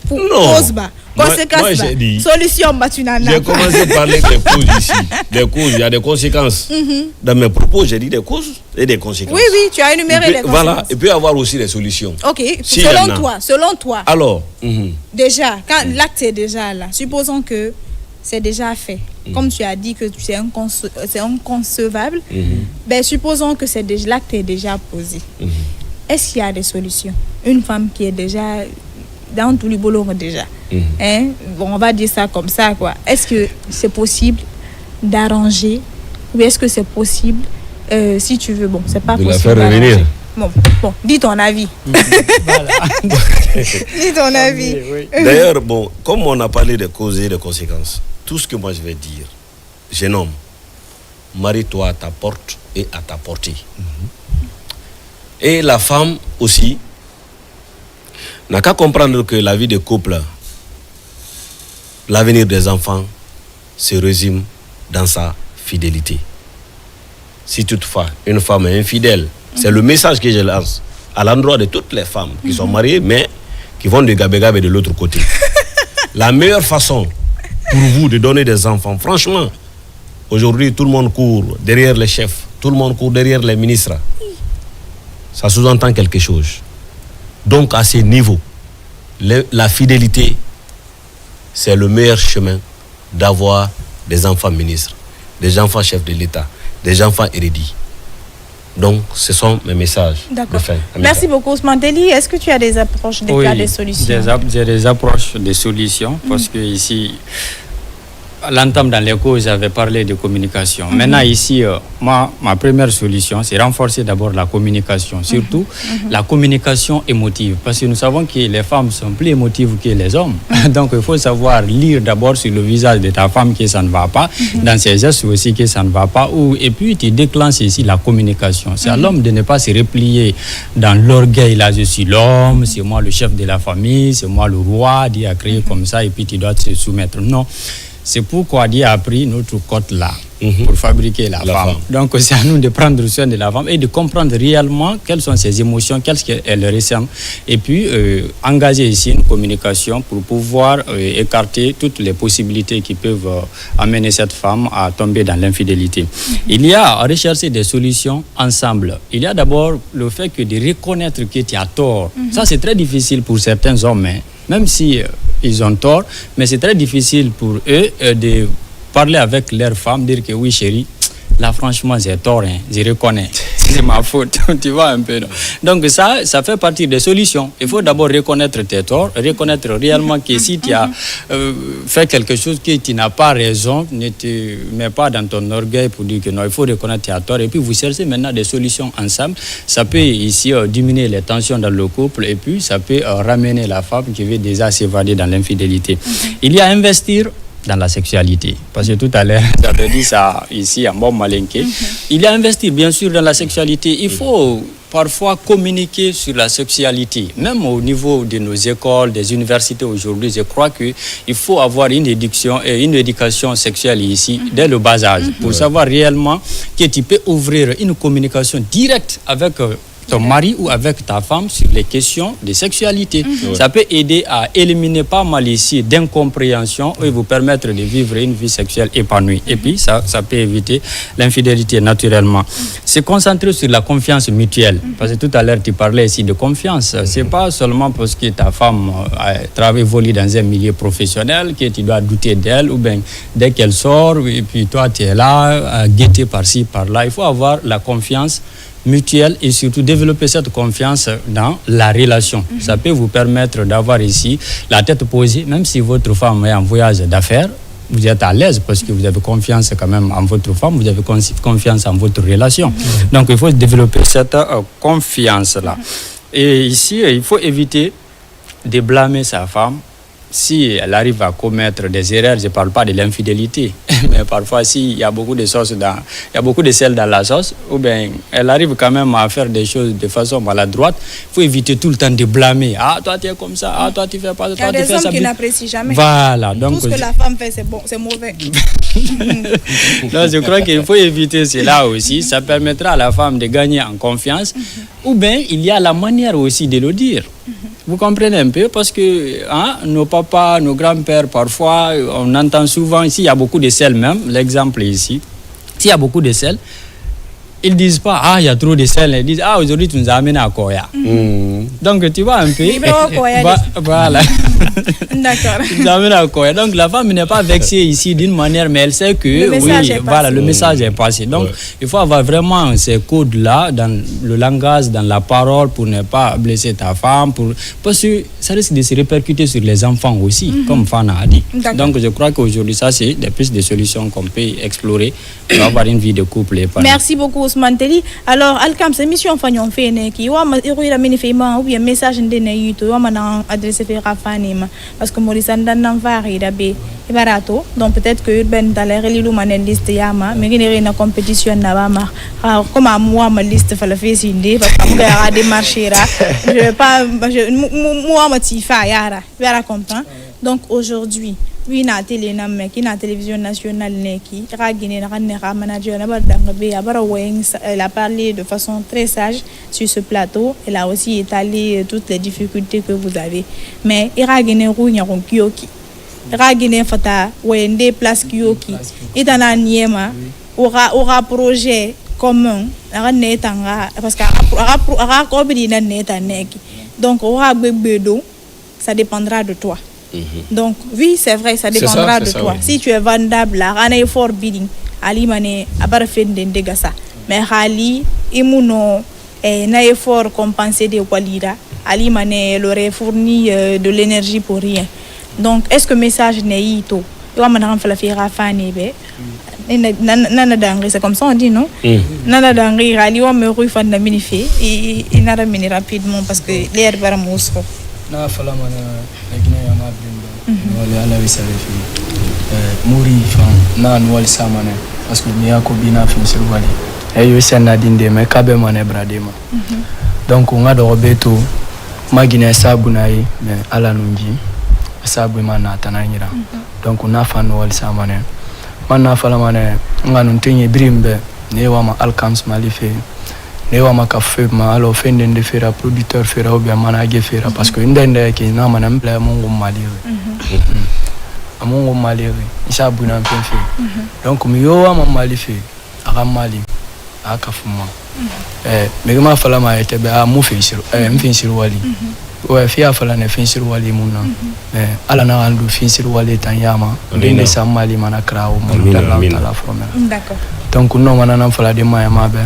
pour cause bas, conséquences bas, solution bas, tu n'en as pas. J'ai commencé par parler des causes ici. Des causes, il y a des conséquences. Dans mes propos, j'ai dit des causes et des conséquences. Oui, oui, tu as énuméré les conséquences. Voilà, il peut y avoir aussi des solutions. Ok, si selon toi. Alors, déjà, quand l'acte est déjà là, supposons que c'est déjà fait. Comme tu as dit que c'est inconcevable, ben, supposons que l'acte est déjà posé. Est-ce qu'il y a des solutions? Une femme qui est déjà dans tout le boulot déjà. Bon, on va dire ça comme ça, quoi. Est-ce que c'est possible d'arranger, ou est-ce que c'est possible, si tu veux, bon, c'est pas possible. De la faire revenir. Bon, dis ton avis. Dis ton avis. Oui. D'ailleurs, bon, comme on a parlé des causes et des conséquences, tout ce que moi je vais dire, jeune homme, marie-toi à ta porte et à ta portée. Et la femme aussi n'a qu'à comprendre que la vie de couple, l'avenir des enfants se résume dans sa fidélité. Si toutefois une femme est infidèle, c'est le message que je lance à l'endroit de toutes les femmes qui sont mariées mais qui vont de gabé-gabé de l'autre côté. La meilleure façon pour vous de donner des enfants, franchement, aujourd'hui tout le monde court derrière les chefs, tout le monde court derrière les ministres. Ça sous-entend quelque chose. Donc à ce niveau, la fidélité, c'est le meilleur chemin d'avoir des enfants ministres, des enfants chefs de l'État, des enfants érudits. Donc, ce sont mes messages de fin. Merci beaucoup, Ousmane Telli. Est-ce que tu as des approches, des solutions? J'ai des approches, des solutions, parce que ici, à l'entame dans les causes, j'avais parlé de communication. Maintenant, ici, ma première solution, c'est renforcer d'abord la communication, surtout la communication émotive, parce que nous savons que les femmes sont plus émotives que les hommes. Donc, il faut savoir lire d'abord sur le visage de ta femme que ça ne va pas, dans ses gestes aussi que ça ne va pas, et puis tu déclenches ici la communication. C'est à l'homme de ne pas se replier dans l'orgueil, là, je suis l'homme, c'est moi le chef de la famille, c'est moi le roi, Dieu a créé comme ça, et puis tu dois te soumettre. Non. C'est pourquoi Dieu a pris notre côte là pour fabriquer la femme. Donc c'est à nous de prendre soin de la femme et de comprendre réellement quelles sont ses émotions, qu'est-ce qu'elle ressent. Et puis engager ici une communication pour pouvoir écarter toutes les possibilités qui peuvent amener cette femme à tomber dans l'infidélité. Il y a à rechercher des solutions ensemble. Il y a d'abord le fait que de reconnaître que tu as tort. Ça c'est très difficile pour certains hommes, même si ils ont tort, mais c'est très difficile pour eux de parler avec leur femme, dire que oui chérie, là franchement j'ai tort, je reconnais, c'est ma faute, tu vois un peu. Donc ça fait partie des solutions. Il faut d'abord reconnaître tes torts, reconnaître réellement que si tu as fait quelque chose que tu n'as pas raison, ne te mets pas dans ton orgueil pour dire que non, il faut reconnaître tes torts et puis vous cherchez maintenant des solutions ensemble. Ça peut ici diminuer les tensions dans le couple et puis ça peut ramener la femme qui veut déjà s'évader dans l'infidélité. Il y a investir dans la sexualité. Parce que tout à l'heure, j'avais dit ça ici en bon malinqué. Il y a investir bien sûr dans la sexualité. Il faut parfois communiquer sur la sexualité. Même au niveau de nos écoles, des universités aujourd'hui, je crois qu'il faut avoir une éducation sexuelle ici, dès le bas âge, pour savoir réellement que tu peux ouvrir une communication directe avec ton mari ou avec ta femme sur les questions de sexualité. Ça peut aider à éliminer pas mal ici d'incompréhension et vous permettre de vivre une vie sexuelle épanouie. Et puis, ça peut éviter l'infidélité naturellement. Se concentrer sur la confiance mutuelle. Parce que tout à l'heure, tu parlais ici de confiance. C'est pas seulement parce que ta femme évolue dans un milieu professionnel que tu dois douter d'elle ou bien dès qu'elle sort et puis toi, tu es là à guetter par-ci, par-là. Il faut avoir la confiance mutuelle et surtout développer cette confiance dans la relation. Ça peut vous permettre d'avoir ici la tête posée, même si votre femme est en voyage d'affaires, vous êtes à l'aise parce que vous avez confiance quand même en votre femme, vous avez confiance en votre relation. Donc il faut développer cette confiance-là. Et ici, il faut éviter de blâmer sa femme si elle arrive à commettre des erreurs. Je ne parle pas de l'infidélité, mais parfois s'il y a beaucoup de sauce il y a beaucoup de sel dans la sauce, ou bien elle arrive quand même à faire des choses de façon maladroite, il faut éviter tout le temps de blâmer. Ah, toi tu es comme ça, ah, toi tu fais pas, toi tu fais ça. Il y a des hommes qui n'apprécient jamais. Voilà. Donc, tout ce que la femme fait, c'est bon, c'est mauvais. Donc, je crois qu'il faut éviter cela aussi. Ça permettra à la femme de gagner en confiance. Ou bien, il y a la manière aussi de le dire. Vous comprenez un peu, parce que nos papas, nos grands-pères, parfois, on entend souvent, ici, il y a beaucoup de sel même, l'exemple ici, s'il y a beaucoup de sel, ils ne disent pas, ah, il y a trop de sel, ils disent, ah, aujourd'hui, tu nous as amené à Koya. Donc, tu vois un peu. Voilà. D'accord. Tu nous as amené à Koya. Donc, la femme n'est pas vexée ici d'une manière, mais elle sait que, le message est passé. Donc, il faut avoir vraiment ces codes-là dans le langage, dans la parole, pour ne pas blesser ta femme, parce que ça risque de se répercuter sur les enfants aussi, comme Fana a dit. Donc, je crois qu'aujourd'hui, ça, c'est des pistes de solutions qu'on peut explorer pour avoir une vie de couple épanouie. Merci beaucoup, Ousmane Telly. Alors, Alcam, cette mission Fagnon fait qui a ou bien message de Neyuto, on m'a adressé à Fanima parce que Maurice Andan varie d'abé et barato. Donc, peut-être que Ben Daler et Lilou Manen liste Yama, mais il y a une compétition Navama. Comme à moi, ma liste fait le face indé parce que je vais démarcher là. Je vais pas, moi, ma tifa yara, vera comprendre. Donc, aujourd'hui, oui, na télé na meki na télévision nationale neki ragine na manager na badangbe abara weng. Elle a parlé de façon très sage sur ce plateau. Elle a aussi étalé toutes les difficultés que vous avez. Mais iragine rounya kyoki ragine fata wende place kyoki itana niema aura projet commun ranetanga parce que aura kobri na neta neki. Donc aura bebedo, ça dépendra de toi. Donc, oui, c'est vrai, ça dépendra de toi. Oui. Si tu es vendable, un effort bidding, Ali Mane, Abarfen d'Endegasa. Mais Ali, Imuno, un effort compensé de Walida, Ali Mane l'aurait fourni de l'énergie pour rien. Donc, est-ce que le message n'est pas tout? Nana Dangri, c'est comme ça on dit, non? Nana Dangri, Ali, on me rue fan de minifé, et il n'a ramené rapidement parce que l'air va mousse. Na fala mana na gina ya ma bindo wala ala wisale fi muri fan na wal samane parce que mi yako bina fi sur wali yo senna dinde me kabe mane bradema donc on a do beto magina sabu na yi me ala nunji sabu mana tananyira donc on a fan wal samane man na fala mane nganu tenye brimbe ne wa ma alkams malife ne wa maka ma alo fende de fera producteur fera ou bien manager fera parce que ndende ki na manam bla mongo malire amongo malire isa buna mpenfe donc mi yo wa malife aka mali aka fuma me ma fala ma ete be a mu finsiro mfinsiro wali o fi afala ne finsiro wali muna ala na andu finsiro wali tanyama ndende sa mali mana krao mo dalla la formela d'accord donc no manana fala de ma be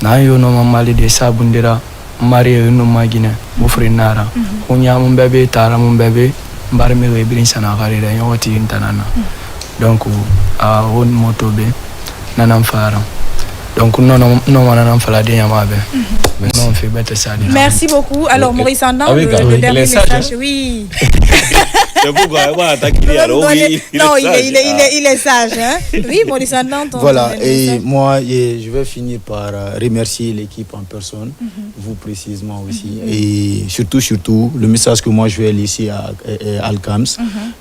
na yo no mamali de sabundira mario no magine mo frenara o nyamu bebe tara mo bebe mbar mi we brin sana gari da yoti intanana donc a won moto be nanam fara Donc non merci beaucoup. Alors Maurice Andan, le dernier message, oui. C'est pourquoi il est sage. Hein? Oui, Maurice Andan. Voilà, et moi, je vais finir par remercier l'équipe en personne, vous précisément aussi. Et surtout, le message que moi je vais laisser à Alcams,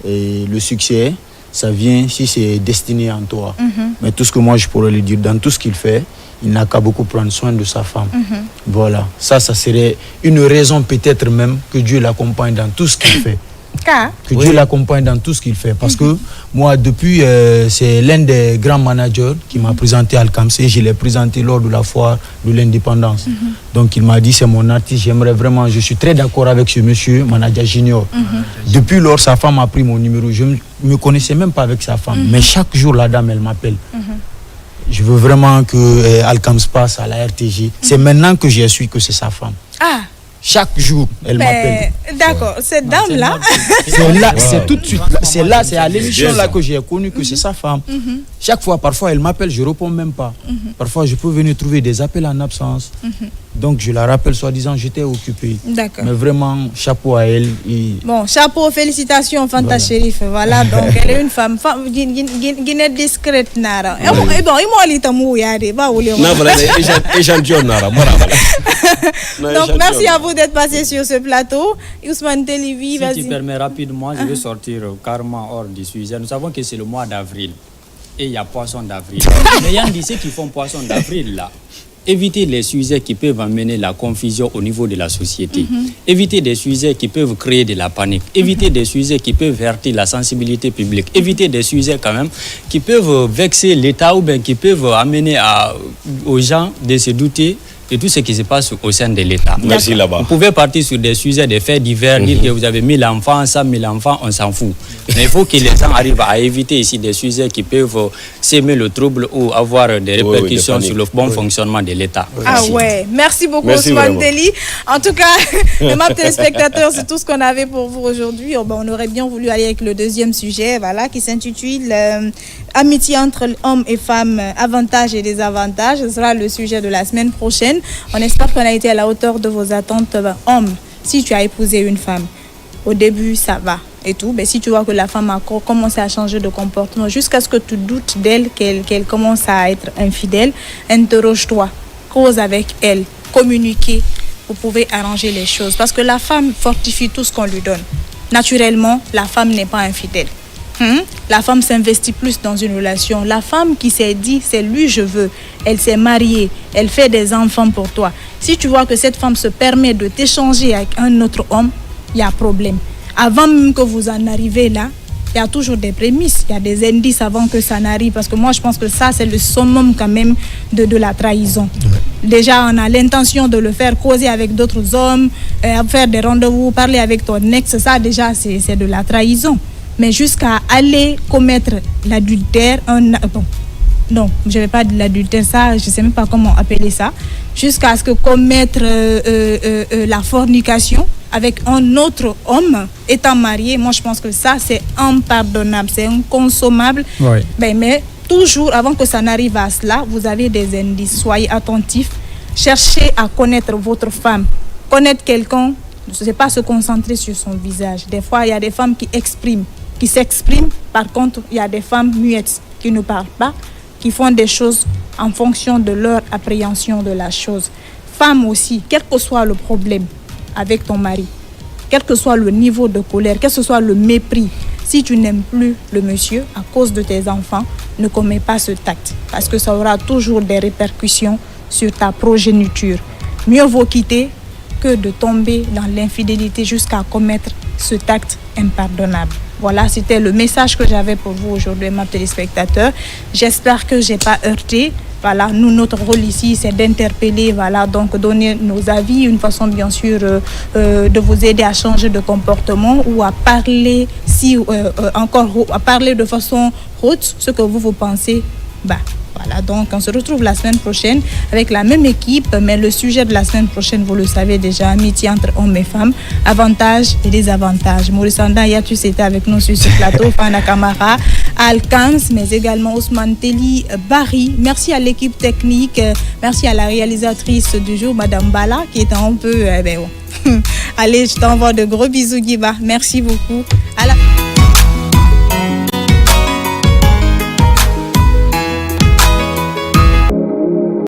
et le succès, ça vient si c'est destiné en toi. Mais tout ce que moi je pourrais lui dire, dans tout ce qu'il fait, il n'a qu'à beaucoup prendre soin de sa femme. Voilà, ça serait une raison peut-être même que Dieu l'accompagne dans tout ce qu'il fait. Que Dieu l'accompagne dans tout ce qu'il fait. Parce que moi, depuis, c'est l'un des grands managers qui m'a présenté Alcams et je l'ai présenté lors de la foire de l'indépendance. Donc il m'a dit, c'est mon artiste, j'aimerais vraiment, je suis très d'accord avec ce monsieur, Manadia Junior. Depuis lors, sa femme a pris mon numéro. Je ne me connaissais même pas avec sa femme. Mais chaque jour, la dame, elle m'appelle. Je veux vraiment que Alcams passe à la RTG. C'est maintenant que j'ai su que c'est sa femme. Chaque jour, elle m'appelle. D'accord, cette dame-là. C'est là, c'est tout de suite. C'est là, c'est à l'émission là que j'ai connu que c'est sa femme. Chaque fois, parfois, elle m'appelle, je ne réponds même pas. Parfois, je peux venir trouver des appels en absence. Donc, je la rappelle, soi-disant, j'étais occupé. D'accord. Mais vraiment, chapeau à elle. Bon, chapeau, félicitations, Fanta Chérif. Voilà, donc, elle est une femme. Guinée discrète, Nara. Bon, il m'a dit donc, merci à vous d'être passé sur ce plateau. Ousmane Tellivi, vas-y. Si tu permets rapidement, je vais sortir carrément hors du sujet. Nous savons que c'est le mois d'avril et il y a poisson d'avril. Mais Yann dit ceux qui font poisson d'avril là, évitez les sujets qui peuvent amener la confusion au niveau de la société. Évitez des sujets qui peuvent créer de la panique. Évitez des sujets qui peuvent heurter la sensibilité publique. Évitez des sujets quand même qui peuvent vexer l'État ou bien qui peuvent amener aux gens de se douter de tout ce qui se passe au sein de l'État. Merci là-bas. Vous pouvez partir sur des sujets, des faits divers, dire que vous avez 1000 enfants, 100 000 enfants, on s'en fout. Mais il faut que les gens arrivent à éviter ici des sujets qui peuvent s'aimer le trouble ou avoir des répercussions sur le bon fonctionnement de l'État. Merci beaucoup Ousmane Deli. En tout cas, mes téléspectateurs, c'est tout ce qu'on avait pour vous aujourd'hui. On aurait bien voulu aller avec le deuxième sujet, voilà, qui s'intitule Amitié entre hommes et femmes, avantages et désavantages. Ce sera le sujet de la semaine prochaine. On espère qu'on a été à la hauteur de vos attentes. Homme, si tu as épousé une femme, au début ça va et tout, mais si tu vois que la femme a commencé à changer de comportement jusqu'à ce que tu doutes d'elle, qu'elle commence à être infidèle, interroge-toi, cause avec elle, communiquez, vous pouvez arranger les choses. Parce que la femme fortifie tout ce qu'on lui donne. Naturellement, la femme n'est pas infidèle. La femme s'investit plus dans une relation. La femme qui s'est dit, c'est lui je veux, elle s'est mariée, elle fait des enfants pour toi. Si tu vois que cette femme se permet de t'échanger avec un autre homme, il y a problème. Avant même que vous en arrivez là, il y a toujours des prémices, il y a des indices avant que ça n'arrive. Parce que moi, je pense que ça, c'est le summum quand même de la trahison. Déjà, on a l'intention de le faire causer avec d'autres hommes, faire des rendez-vous, parler avec ton ex. Ça, déjà, c'est de la trahison. Mais jusqu'à aller commettre l'adultère, non, je ne vais pas dire l'adultère, ça, je ne sais même pas comment appeler ça, jusqu'à ce que commettre la fornication avec un autre homme étant marié, moi je pense que ça c'est impardonnable, c'est inconsommable. Mais toujours, avant que ça n'arrive à cela, vous avez des indices, soyez attentifs, cherchez à connaître votre femme, connaître quelqu'un. Ce n'est pas se concentrer sur son visage. Des fois, il y a des femmes qui s'expriment. Par contre, il y a des femmes muettes qui ne parlent pas, qui font des choses en fonction de leur appréhension de la chose. Femme aussi, quel que soit le problème avec ton mari, quel que soit le niveau de colère, quel que soit le mépris, si tu n'aimes plus le monsieur à cause de tes enfants, ne commets pas ce acte. Parce que ça aura toujours des répercussions sur ta progéniture. Mieux vaut quitter que de tomber dans l'infidélité jusqu'à commettre cet acte impardonnable. Voilà, c'était le message que j'avais pour vous aujourd'hui, mes téléspectateurs. J'espère que je n'ai pas heurté. Voilà, nous, notre rôle ici, c'est d'interpeller, voilà, donc donner nos avis, une façon bien sûr de vous aider à changer de comportement ou à parler, à parler de façon haute ce que vous pensez. Voilà, donc on se retrouve la semaine prochaine avec la même équipe, mais le sujet de la semaine prochaine, vous le savez déjà, amitié entre hommes et femmes, avantages et désavantages. Maurice Anda Yatus était avec nous sur ce plateau, Fana Kamara, Alkans, mais également Ousmane Telli, Barry. Merci à l'équipe technique, merci à la réalisatrice du jour, Madame Bala, qui est un peu... Allez, je t'envoie de gros bisous, Guiba. Merci beaucoup. À la...